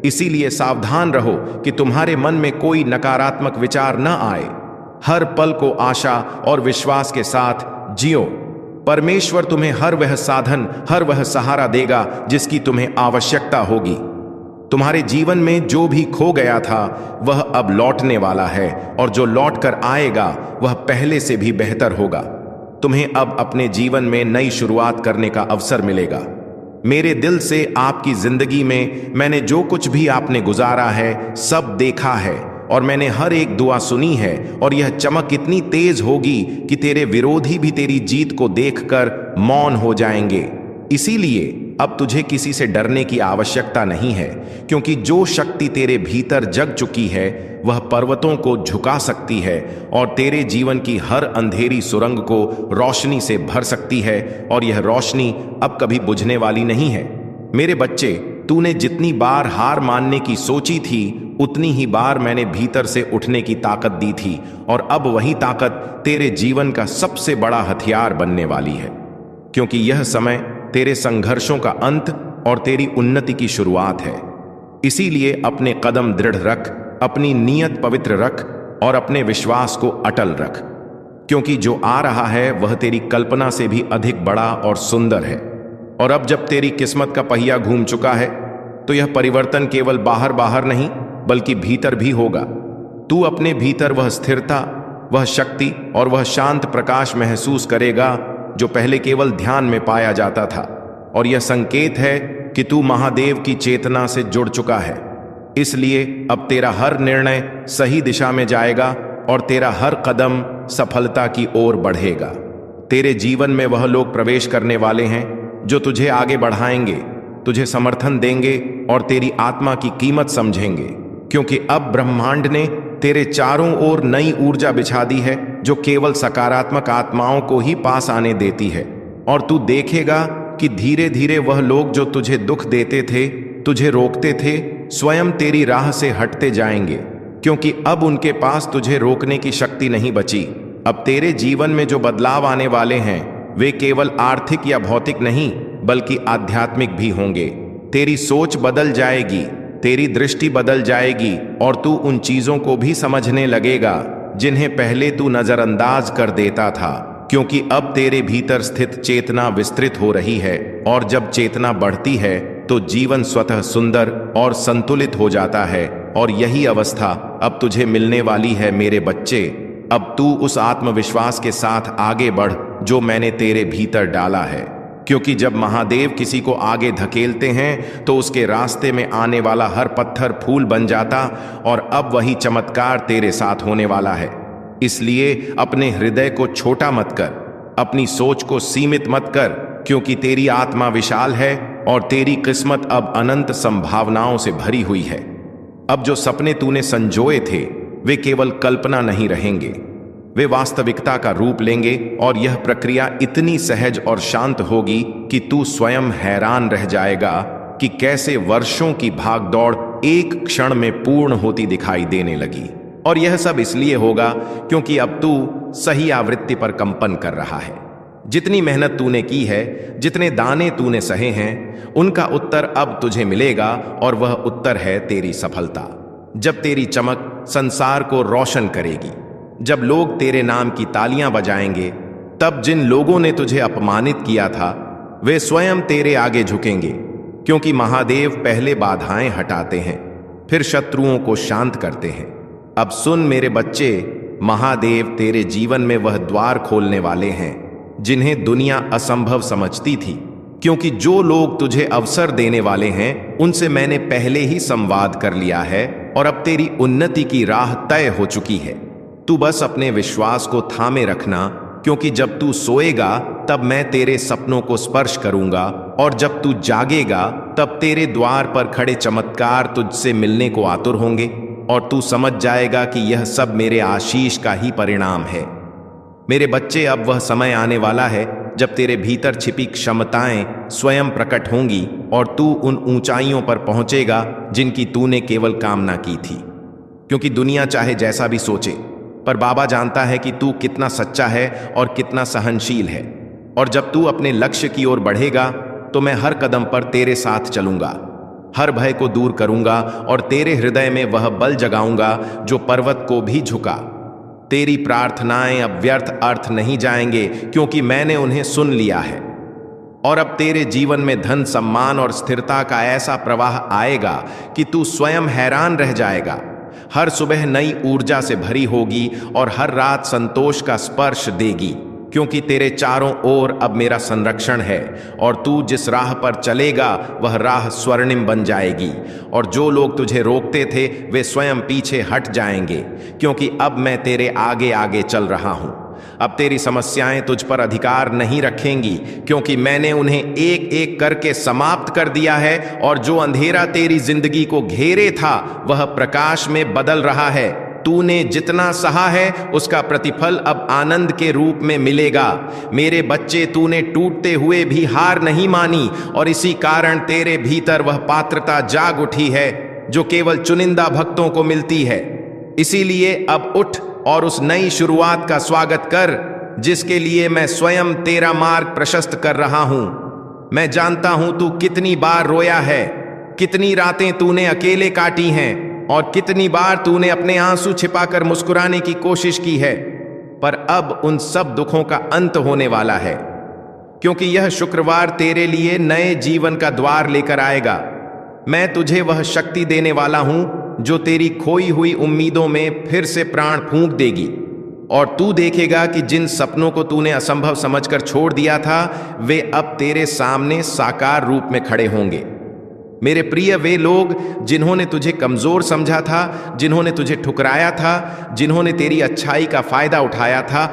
इसीलिए सावधान रहो कि तुम्हारे मन में कोई नकारात्मक विचार न आए। हर पल को आशा और विश्वास के साथ जियो। परमेश्वर तुम्हें हर वह साधन, हर वह सहारा देगा जिसकी तुम्हें आवश्यकता होगी। तुम्हारे जीवन में जो भी खो गया था वह अब लौटने वाला है और जो लौट कर आएगा वह पहले से भी बेहतर होगा। तुम्हें अब अपने जीवन में नई शुरुआत करने का अवसर मिलेगा। मेरे दिल से आपकी जिंदगी में मैंने जो कुछ भी आपने गुजारा है सब देखा है और मैंने हर एक दुआ सुनी है और यह चमक इतनी तेज होगी कि तेरे विरोधी भी तेरी जीत को देखकर मौन हो जाएंगे। इसीलिए अब तुझे किसी से डरने की आवश्यकता नहीं है, क्योंकि जो शक्ति तेरे भीतर जग चुकी है वह पर्वतों को झुका सकती है और तेरे जीवन की हर अंधेरी सुरंग को रोशनी से भर सकती है और यह रोशनी अब कभी बुझने वाली नहीं है। मेरे बच्चे, तूने जितनी बार हार मानने की सोची थी उतनी ही बार मैंने भीतर से उठने की ताकत दी थी और अब वही ताकत तेरे जीवन का सबसे बड़ा हथियार बनने वाली है, क्योंकि यह समय तेरे संघर्षों का अंत और तेरी उन्नति की शुरुआत है। इसीलिए अपने कदम दृढ़ रख, अपनी नीयत पवित्र रख और अपने विश्वास को अटल रख, क्योंकि जो आ रहा है वह तेरी कल्पना से भी अधिक बड़ा और सुंदर है। और अब जब तेरी किस्मत का पहिया घूम चुका है तो यह परिवर्तन केवल बाहर बाहर नहीं बल्कि भीतर भी होगा। तू अपने भीतर वह स्थिरता, वह शक्ति और वह शांत प्रकाश महसूस करेगा जो पहले केवल ध्यान में पाया जाता था। और यह संकेत है कि तू महादेव की चेतना से जुड़ चुका है। इसलिए अब तेरा हर निर्णय सही दिशा में जाएगा और तेरा हर कदम सफलता की ओर बढ़ेगा। तेरे जीवन में वह लोग प्रवेश करने वाले हैं जो तुझे आगे बढ़ाएंगे, तुझे समर्थन देंगे और तेरी आत्मा की कीमत समझेंगे, क्योंकि अब ब्रह्मांड ने तेरे चारों ओर नई ऊर्जा बिछा दी है जो केवल सकारात्मक आत्माओं को ही पास आने देती है। और तू देखेगा कि धीरे धीरे वह लोग जो तुझे दुख देते थे, तुझे रोकते थे, स्वयं तेरी राह से हटते जाएंगे, क्योंकि अब उनके पास तुझे रोकने की शक्ति नहीं बची। अब तेरे जीवन में जो बदलाव आने वाले हैं वे केवल आर्थिक या भौतिक नहीं बल्कि आध्यात्मिक भी होंगे। तेरी सोच बदल जाएगी, तेरी दृष्टि बदल जाएगी और तू उन चीजों को भी समझने लगेगा जिन्हें पहले तू नजरअंदाज कर देता था, क्योंकि अब तेरे भीतर स्थित चेतना विस्तृत हो रही है और जब चेतना बढ़ती है तो जीवन स्वतः सुंदर और संतुलित हो जाता है। और यही अवस्था अब तुझे मिलने वाली है मेरे बच्चे। अब तू उस आत्मविश्वास के साथ आगे बढ़ जो मैंने तेरे भीतर डाला है, क्योंकि जब महादेव किसी को आगे धकेलते हैं तो उसके रास्ते में आने वाला हर पत्थर फूल बन जाता और अब वही चमत्कार तेरे साथ होने वाला है। इसलिए अपने हृदय को छोटा मत कर, अपनी सोच को सीमित मत कर, क्योंकि तेरी आत्मा विशाल है और तेरी किस्मत अब अनंत संभावनाओं से भरी हुई है। अब जो सपने तूने संजोए थे वे केवल कल्पना नहीं रहेंगे, वे वास्तविकता का रूप लेंगे और यह प्रक्रिया इतनी सहज और शांत होगी कि तू स्वयं हैरान रह जाएगा कि कैसे वर्षों की भागदौड़ एक क्षण में पूर्ण होती दिखाई देने लगी। और यह सब इसलिए होगा क्योंकि अब तू सही आवृत्ति पर कंपन कर रहा है। जितनी मेहनत तूने की है, जितने दाने तूने सहे हैं, उनका उत्तर अब तुझे मिलेगा और वह उत्तर है तेरी सफलता। जब तेरी चमक संसार को रोशन करेगी, जब लोग तेरे नाम की तालियां बजाएंगे, तब जिन लोगों ने तुझे अपमानित किया था वे स्वयं तेरे आगे झुकेंगे, क्योंकि महादेव पहले बाधाएं हटाते हैं, फिर शत्रुओं को शांत करते हैं। अब सुन मेरे बच्चे, महादेव तेरे जीवन में वह द्वार खोलने वाले हैं जिन्हें दुनिया असंभव समझती थी, क्योंकि जो लोग तुझे अवसर देने वाले हैं उनसे मैंने पहले ही संवाद कर लिया है और अब तेरी उन्नति की राह तय हो चुकी है। तू बस अपने विश्वास को थामे रखना, क्योंकि जब तू सोएगा तब मैं तेरे सपनों को स्पर्श करूंगा और जब तू जागेगा तब तेरे द्वार पर खड़े चमत्कार तुझसे मिलने को आतुर होंगे और तू समझ जाएगा कि यह सब मेरे आशीष का ही परिणाम है। मेरे बच्चे, अब वह समय आने वाला है जब तेरे भीतर छिपी क्षमताएं स्वयं प्रकट होंगी और तू उन ऊंचाइयों पर पहुंचेगा जिनकी तूने केवल कामना की थी। क्योंकि दुनिया चाहे जैसा भी सोचे, पर बाबा जानता है कि तू कितना सच्चा है और कितना सहनशील है। और जब तू अपने लक्ष्य की ओर बढ़ेगा तो मैं हर कदम पर तेरे साथ चलूंगा, हर भय को दूर करूंगा और तेरे हृदय में वह बल जगाऊंगा जो पर्वत को भी झुका। तेरी प्रार्थनाएं अब व्यर्थ अर्थ नहीं जाएंगे, क्योंकि मैंने उन्हें सुन लिया है। और अब तेरे जीवन में धन, सम्मान और स्थिरता का ऐसा प्रवाह आएगा कि तू स्वयं हैरान रह जाएगा। हर सुबह नई ऊर्जा से भरी होगी और हर रात संतोष का स्पर्श देगी, क्योंकि तेरे चारों ओर अब मेरा संरक्षण है और तू जिस राह पर चलेगा वह राह स्वर्णिम बन जाएगी। और जो लोग तुझे रोकते थे वे स्वयं पीछे हट जाएंगे, क्योंकि अब मैं तेरे आगे आगे चल रहा हूं। अब तेरी समस्याएं तुझ पर अधिकार नहीं रखेंगी, क्योंकि मैंने उन्हें एक एक करके समाप्त कर दिया है और जो अंधेरा तेरी जिंदगी को घेरे था वह प्रकाश में बदल रहा है। तूने जितना सहा है उसका प्रतिफल अब आनंद के रूप में मिलेगा। मेरे बच्चे, तूने टूटते हुए भी हार नहीं मानी और इसी कारण तेरे भीतर वह पात्रता जाग उठी है जो केवल चुनिंदा भक्तों को मिलती है। इसीलिए अब उठ और उस नई शुरुआत का स्वागत कर जिसके लिए मैं स्वयं तेरा मार्ग प्रशस्त कर रहा हूं। मैं जानता हूं तू कितनी बार रोया है, कितनी रातें तूने अकेले काटी हैं और कितनी बार तूने अपने आंसू छिपाकर मुस्कुराने की कोशिश की है, पर अब उन सब दुखों का अंत होने वाला है, क्योंकि यह शुक्रवार तेरे लिए नए जीवन का द्वार लेकर आएगा। मैं तुझे वह शक्ति देने वाला हूं जो तेरी खोई हुई उम्मीदों में फिर से प्राण फूंक देगी और तू देखेगा कि जिन सपनों को तूने असंभव समझकर छोड़ दिया था वे अब तेरे सामने साकार रूप में खड़े होंगे। मेरे प्रिय, वे लोग जिन्होंने तुझे कमजोर समझा था, जिन्होंने तुझे ठुकराया था, जिन्होंने तेरी अच्छाई का फायदा उठाया था,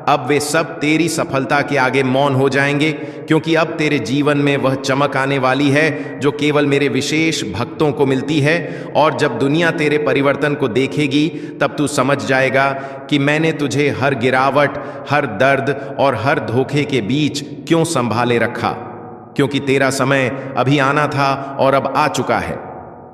अब वे सब तेरी सफलता के आगे मौन हो जाएंगे, क्योंकि अब तेरे जीवन में वह चमक आने वाली है जो केवल मेरे विशेष भक्तों को मिलती है। और जब दुनिया तेरे परिवर्तन को देखेगी तब तू समझ जाएगा कि मैंने तुझे हर गिरावट, हर दर्द और हर धोखे के बीच क्यों संभाले रखा, क्योंकि तेरा समय अभी आना था और अब आ चुका है।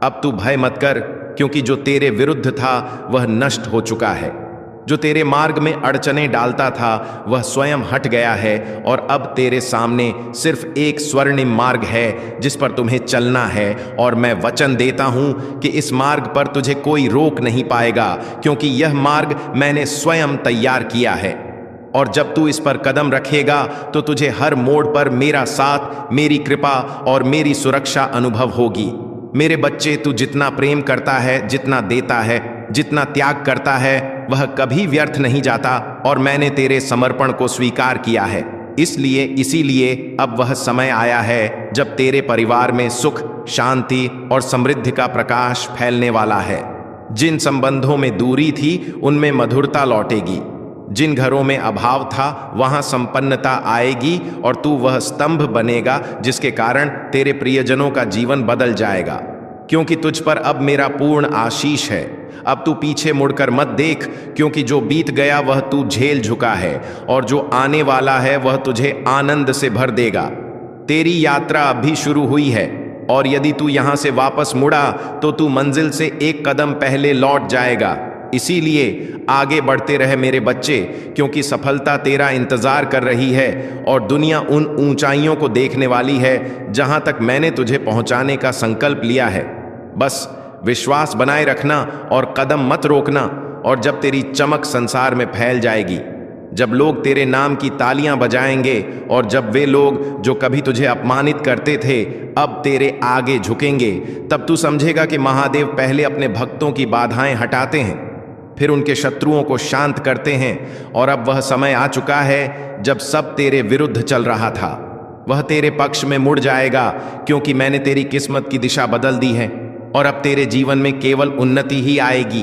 अब तू भय मत कर, क्योंकि जो तेरे विरुद्ध था वह नष्ट हो चुका है। जो तेरे मार्ग में अड़चने डालता था वह स्वयं हट गया है और अब तेरे सामने सिर्फ एक स्वर्णिम मार्ग है जिस पर तुम्हें चलना है। और मैं वचन देता हूं कि इस मार्ग पर तुझे कोई रोक नहीं पाएगा, क्योंकि यह मार्ग मैंने स्वयं तैयार किया है। और जब तू इस पर कदम रखेगा तो तुझे हर मोड़ पर मेरा साथ, मेरी कृपा और मेरी सुरक्षा अनुभव होगी। मेरे बच्चे, तू जितना प्रेम करता है, जितना देता है, जितना त्याग करता है, वह कभी व्यर्थ नहीं जाता और मैंने तेरे समर्पण को स्वीकार किया है। इसीलिए अब वह समय आया है जब तेरे परिवार में सुख, शांति और समृद्धि का प्रकाश फैलने वाला है। जिन संबंधों में दूरी थी उनमें मधुरता लौटेगी, जिन घरों में अभाव था वहां संपन्नता आएगी और तू वह स्तंभ बनेगा जिसके कारण तेरे प्रियजनों का जीवन बदल जाएगा, क्योंकि तुझ पर अब मेरा पूर्ण आशीष है। अब तू पीछे मुड़कर मत देख, क्योंकि जो बीत गया वह तू झेल चुका है और जो आने वाला है वह तुझे आनंद से भर देगा। तेरी यात्रा अभी शुरू हुई है और यदि तू यहां से वापस मुड़ा तो तू मंजिल से एक कदम पहले लौट जाएगा। इसीलिए आगे बढ़ते रहे मेरे बच्चे, क्योंकि सफलता तेरा इंतजार कर रही है और दुनिया उन ऊंचाइयों को देखने वाली है जहां तक मैंने तुझे पहुंचाने का संकल्प लिया है। बस विश्वास बनाए रखना और कदम मत रोकना, और जब तेरी चमक संसार में फैल जाएगी, जब लोग तेरे नाम की तालियां बजाएंगे और जब वे लोग जो कभी तुझे अपमानित करते थे अब तेरे आगे झुकेंगे, तब तू समझेगा कि महादेव पहले अपने भक्तों की बाधाएं हटाते हैं, फिर उनके शत्रुओं को शांत करते हैं। और अब वह समय आ चुका है जब सब तेरे विरुद्ध चल रहा था वह तेरे पक्ष में मुड़ जाएगा, क्योंकि मैंने तेरी किस्मत की दिशा बदल दी है और अब तेरे जीवन में केवल उन्नति ही आएगी।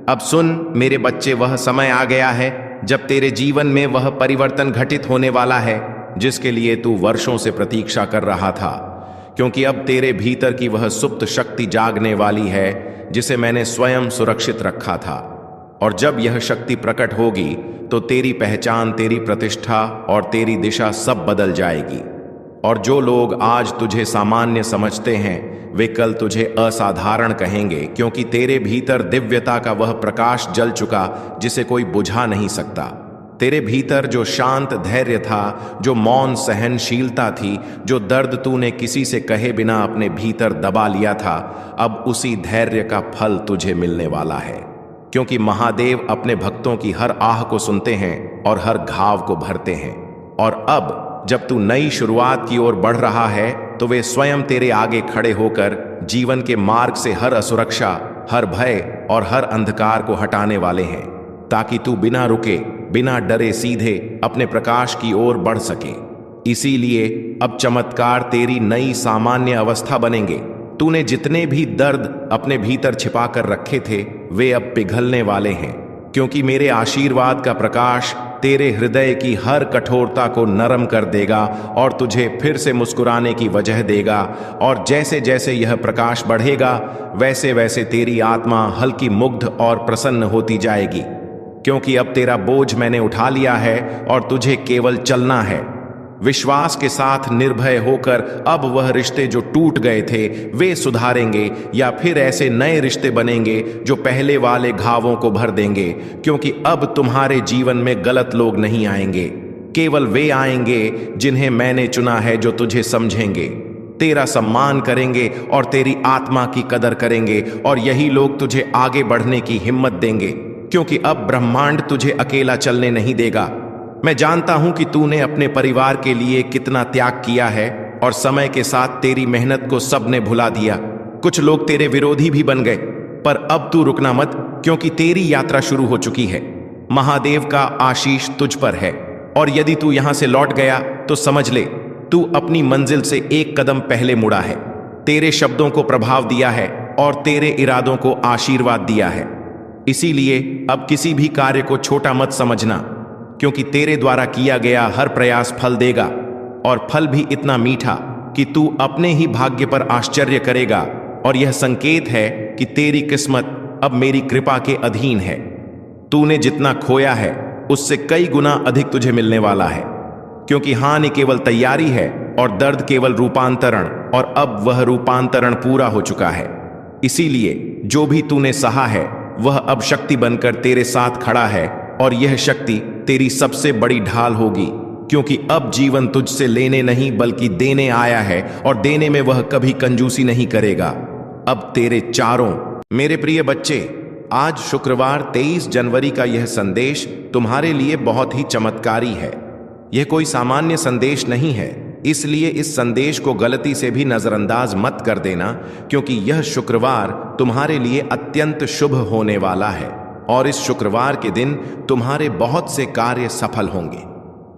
अब सुन मेरे बच्चे, वह समय आ गया है जब तेरे जीवन में वह परिवर्तन घटित होने वाला है जिसके लिए तू वर्षों से प्रतीक्षा कर रहा था, क्योंकि अब तेरे भीतर की वह सुप्त शक्ति जागने वाली है जिसे मैंने स्वयं सुरक्षित रखा था। और जब यह शक्ति प्रकट होगी तो तेरी पहचान, तेरी प्रतिष्ठा और तेरी दिशा सब बदल जाएगी। और जो लोग आज तुझे सामान्य समझते हैं वे कल तुझे असाधारण कहेंगे, क्योंकि तेरे भीतर दिव्यता का वह प्रकाश जल चुका जिसे कोई बुझा नहीं सकता। तेरे भीतर जो शांत धैर्य था, जो मौन सहनशीलता थी, जो दर्द तूने किसी से कहे बिना अपने भीतर दबा लिया था, अब उसी धैर्य का फल तुझे मिलने वाला है, क्योंकि महादेव अपने भक्तों की हर आह को सुनते हैं और हर घाव को भरते हैं। और अब जब तू नई शुरुआत की ओर बढ़ रहा है तो वे स्वयं तेरे आगे खड़े होकर जीवन के मार्ग से हर असुरक्षा, हर भय और हर अंधकार को हटाने वाले हैं, ताकि तू बिना रुके, बिना डरे सीधे अपने प्रकाश की ओर बढ़ सके। इसीलिए अब चमत्कार तेरी नई सामान्य अवस्था बनेंगे। तूने जितने भी दर्द अपने भीतर छिपा कर रखे थे वे अब पिघलने वाले हैं, क्योंकि मेरे आशीर्वाद का प्रकाश तेरे हृदय की हर कठोरता को नरम कर देगा और तुझे फिर से मुस्कुराने की वजह देगा। और जैसे जैसे यह प्रकाश बढ़ेगा वैसे वैसे तेरी आत्मा हल्की, मुग्ध और प्रसन्न होती जाएगी, क्योंकि अब तेरा बोझ मैंने उठा लिया है और तुझे केवल चलना है। विश्वास के साथ निर्भय होकर अब वह रिश्ते जो टूट गए थे वे सुधारेंगे, या फिर ऐसे नए रिश्ते बनेंगे जो पहले वाले घावों को भर देंगे, क्योंकि अब तुम्हारे जीवन में गलत लोग नहीं आएंगे। केवल वे आएंगे जिन्हें मैंने चुना है, जो तुझे समझेंगे, तेरा सम्मान करेंगे और तेरी आत्मा की कदर करेंगे। और यही लोग तुझे आगे बढ़ने की हिम्मत देंगे, क्योंकि अब ब्रह्मांड तुझे अकेला चलने नहीं देगा। मैं जानता हूं कि तूने अपने परिवार के लिए कितना त्याग किया है और समय के साथ तेरी मेहनत को सबने भुला दिया। कुछ लोग तेरे विरोधी भी बन गए, पर अब तू रुकना मत, क्योंकि तेरी यात्रा शुरू हो चुकी है। महादेव का आशीष तुझ पर है और यदि तू यहां से लौट गया तो समझ ले तू अपनी मंजिल से एक कदम पहले मुड़ा है। तेरे शब्दों को प्रभाव दिया है और तेरे इरादों को आशीर्वाद दिया है। इसीलिए अब किसी भी कार्य को छोटा मत समझना, क्योंकि तेरे द्वारा किया गया हर प्रयास फल देगा, और फल भी इतना मीठा कि तू अपने ही भाग्य पर आश्चर्य करेगा। और यह संकेत है कि तेरी किस्मत अब मेरी कृपा के अधीन है। तूने जितना खोया है उससे कई गुना अधिक तुझे मिलने वाला है, क्योंकि हानि केवल तैयारी है और दर्द केवल रूपांतरण, और अब वह रूपांतरण पूरा हो चुका है। इसीलिए जो भी तूने सहा है वह अब शक्ति बनकर तेरे साथ खड़ा है, और यह शक्ति तेरी सबसे बड़ी ढाल होगी, क्योंकि अब जीवन तुझसे लेने नहीं बल्कि देने आया है, और देने में वह कभी कंजूसी नहीं करेगा। अब तेरे चारों मेरे प्रिय बच्चे, आज शुक्रवार 23 जनवरी का यह संदेश तुम्हारे लिए बहुत ही चमत्कारी है। यह कोई सामान्य संदेश नहीं है, इसलिए इस संदेश को गलती से भी नजरअंदाज मत कर देना, क्योंकि यह शुक्रवार तुम्हारे लिए अत्यंत शुभ होने वाला है। और इस शुक्रवार के दिन तुम्हारे बहुत से कार्य सफल होंगे,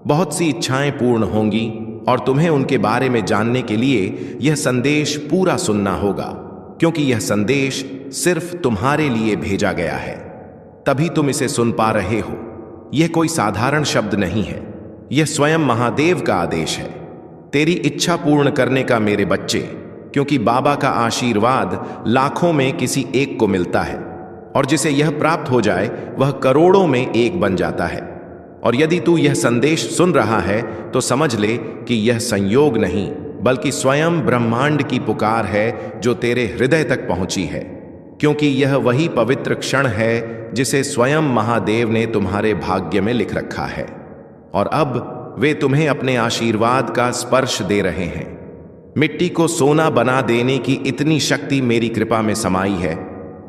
बहुत सी इच्छाएं पूर्ण होंगी, और तुम्हें उनके बारे में जानने के लिए यह संदेश पूरा सुनना होगा, क्योंकि यह संदेश सिर्फ तुम्हारे लिए भेजा गया है, तभी तुम इसे सुन पा रहे हो। यह कोई साधारण शब्द नहीं है, यह स्वयं महादेव का आदेश है। तेरी इच्छा पूर्ण करने का मेरे बच्चे, क्योंकि बाबा का आशीर्वाद लाखों में किसी एक को मिलता है, और जिसे यह प्राप्त हो जाए वह करोड़ों में एक बन जाता है। और यदि तू यह संदेश सुन रहा है तो समझ ले कि यह संयोग नहीं, बल्कि स्वयं ब्रह्मांड की पुकार है जो तेरे हृदय तक पहुंची है, क्योंकि यह वही पवित्र क्षण है जिसे स्वयं महादेव ने तुम्हारे भाग्य में लिख रखा है। और अब वे तुम्हें अपने आशीर्वाद का स्पर्श दे रहे हैं। मिट्टी को सोना बना देने की इतनी शक्ति मेरी कृपा में समाई है,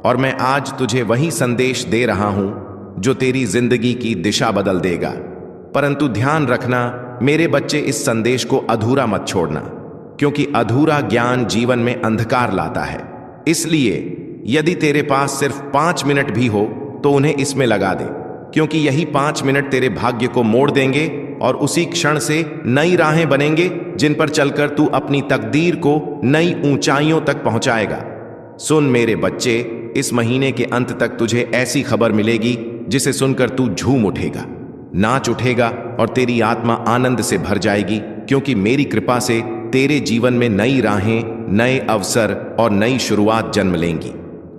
और मैं आज तुझे वही संदेश दे रहा हूं जो तेरी जिंदगी की दिशा बदल देगा। परंतु ध्यान रखना मेरे बच्चे, इस संदेश को अधूरा मत छोड़ना, क्योंकि अधूरा ज्ञान जीवन में अंधकार लाता है। इसलिए यदि तेरे पास सिर्फ 5 मिनट भी हो तो उन्हें इसमें लगा दे, क्योंकि यही 5 मिनट तेरे भाग्य को मोड़ देंगे और उसी क्षण से नई राहें बनेंगे जिन पर चलकर तू अपनी तकदीर को नई ऊंचाइयों तक पहुंचाएगा। सुन मेरे बच्चे, इस महीने के अंत तक तुझे ऐसी खबर मिलेगी जिसे सुनकर तू झूम उठेगा, नाच उठेगा और तेरी आत्मा आनंद से भर जाएगी, क्योंकि मेरी कृपा से तेरे जीवन में नई राहें, नए अवसर और नई शुरुआत जन्म लेंगी।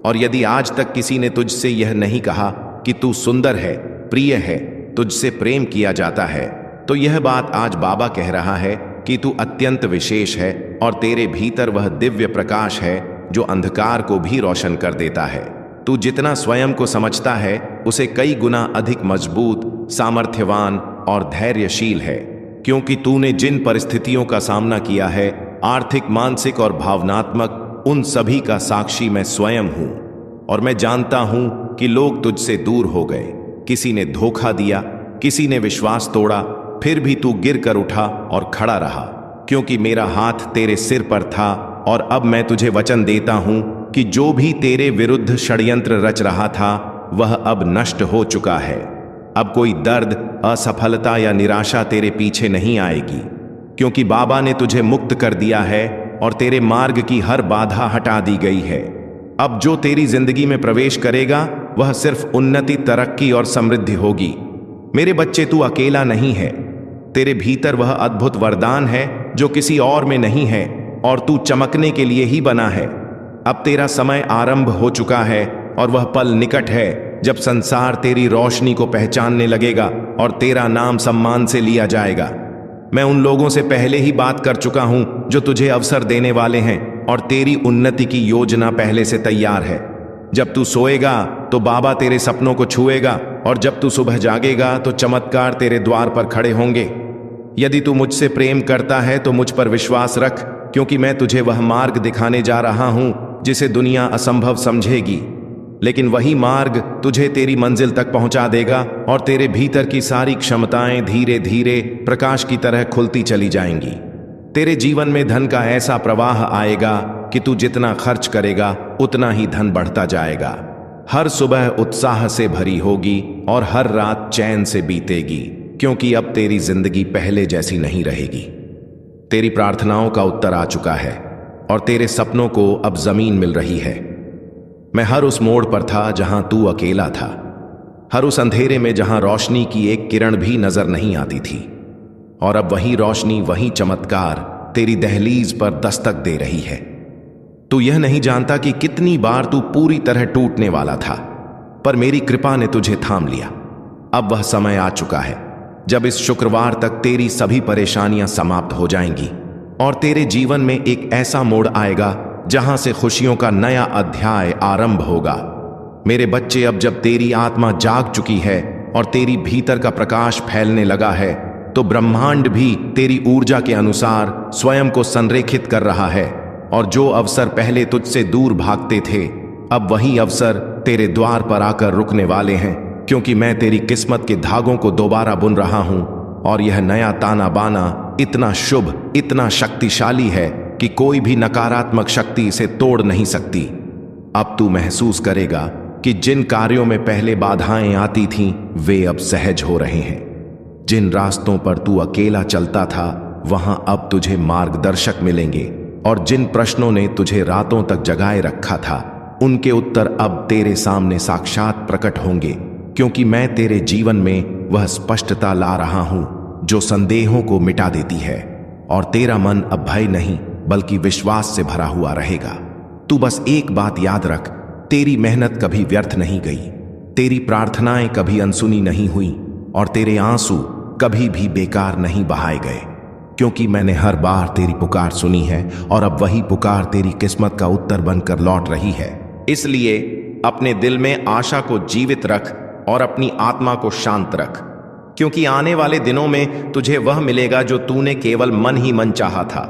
और यदि आज तक किसी ने तुझसे यह नहीं कहा कि तू सुंदर है, प्रिय है, तुझसे प्रेम किया जाता है, तो यह बात आज बाबा कह रहा है कि तू अत्यंत विशेष है और तेरे भीतर वह दिव्य प्रकाश है जो अंधकार को भी रोशन कर देता है। तू जितना स्वयं को समझता है उसे कई गुना अधिक मजबूत, सामर्थ्यवान और धैर्यशील है, क्योंकि तूने जिन परिस्थितियों का सामना किया है, आर्थिक, मानसिक और भावनात्मक, उन सभी का साक्षी मैं स्वयं हूं। और मैं जानता हूं कि लोग तुझसे दूर हो गए, किसी ने धोखा दिया, किसी ने विश्वास तोड़ा, फिर भी तू गिर कर उठा और खड़ा रहा, क्योंकि मेरा हाथ तेरे सिर पर था। और अब मैं तुझे वचन देता हूं कि जो भी तेरे विरुद्ध षड्यंत्र रच रहा था वह अब नष्ट हो चुका है। अब कोई दर्द, असफलता या निराशा तेरे पीछे नहीं आएगी, क्योंकि बाबा ने तुझे मुक्त कर दिया है और तेरे मार्ग की हर बाधा हटा दी गई है। अब जो तेरी जिंदगी में प्रवेश करेगा वह सिर्फ उन्नति, तरक्की और समृद्धि होगी। मेरे बच्चे, तू अकेला नहीं है, तेरे भीतर वह अद्भुत वरदान है जो किसी और में नहीं है, और तू चमकने के लिए ही बना है। अब तेरा समय आरंभ हो चुका है और वह पल निकट है जब संसार तेरी रोशनी को पहचानने लगेगा और तेरा नाम सम्मान से लिया जाएगा। मैं उन लोगों से पहले ही बात कर चुका हूं जो तुझे अवसर देने वाले हैं, और तेरी उन्नति की योजना पहले से तैयार है। जब तू सोएगा तो बाबा तेरे सपनों को छुएगा, और जब तू सुबह जागेगा तो चमत्कार तेरे द्वार पर खड़े होंगे। यदि तू मुझसे प्रेम करता है तो मुझ पर विश्वास रख, क्योंकि मैं तुझे वह मार्ग दिखाने जा रहा हूं जिसे दुनिया असंभव समझेगी, लेकिन वही मार्ग तुझे तेरी मंजिल तक पहुंचा देगा, और तेरे भीतर की सारी क्षमताएं धीरे धीरे प्रकाश की तरह खुलती चली जाएंगी। तेरे जीवन में धन का ऐसा प्रवाह आएगा कि तू जितना खर्च करेगा उतना ही धन बढ़ता जाएगा। हर सुबह उत्साह से भरी होगी और हर रात चैन से बीतेगी, क्योंकि अब तेरी जिंदगी पहले जैसी नहीं रहेगी। तेरी प्रार्थनाओं का उत्तर आ चुका है और तेरे सपनों को अब जमीन मिल रही है। मैं हर उस मोड़ पर था जहां तू अकेला था, हर उस अंधेरे में जहां रोशनी की एक किरण भी नजर नहीं आती थी, और अब वही रोशनी, वही चमत्कार तेरी दहलीज पर दस्तक दे रही है। तू यह नहीं जानता कि कितनी बार तू पूरी तरह टूटने वाला था, पर मेरी कृपा ने तुझे थाम लिया। अब वह समय आ चुका है जब इस शुक्रवार तक तेरी सभी परेशानियां समाप्त हो जाएंगी और तेरे जीवन में एक ऐसा मोड़ आएगा जहां से खुशियों का नया अध्याय आरंभ होगा। मेरे बच्चे, अब जब तेरी आत्मा जाग चुकी है और तेरी भीतर का प्रकाश फैलने लगा है, तो ब्रह्मांड भी तेरी ऊर्जा के अनुसार स्वयं को संरेखित कर रहा है, और जो अवसर पहले तुझसे दूर भागते थे, अब वही अवसर तेरे द्वार पर आकर रुकने वाले हैं, क्योंकि मैं तेरी किस्मत के धागों को दोबारा बुन रहा हूं, और यह नया ताना बाना इतना शुभ, इतना शक्तिशाली है कि कोई भी नकारात्मक शक्ति इसे तोड़ नहीं सकती। अब तू महसूस करेगा कि जिन कार्यों में पहले बाधाएं आती थीं, वे अब सहज हो रहे हैं। जिन रास्तों पर तू अकेला चलता था, वहां अब तुझे मार्गदर्शक मिलेंगे, और जिन प्रश्नों ने तुझे रातों तक जगाए रखा था, उनके उत्तर अब तेरे सामने साक्षात प्रकट होंगे। क्योंकि मैं तेरे जीवन में वह स्पष्टता ला रहा हूं जो संदेहों को मिटा देती है, और तेरा मन अब भय नहीं बल्कि विश्वास से भरा हुआ रहेगा। तू बस एक बात याद रख, तेरी मेहनत कभी व्यर्थ नहीं गई, तेरी प्रार्थनाएं कभी अनसुनी नहीं हुई, और तेरे आंसू कभी भी बेकार नहीं बहाए गए, क्योंकि मैंने हर बार तेरी पुकार सुनी है और अब वही पुकार तेरी किस्मत का उत्तर बनकर लौट रही है। इसलिए अपने दिल में आशा को जीवित रख और अपनी आत्मा को शांत रख, क्योंकि आने वाले दिनों में तुझे वह मिलेगा जो तूने केवल मन ही मन चाहा था।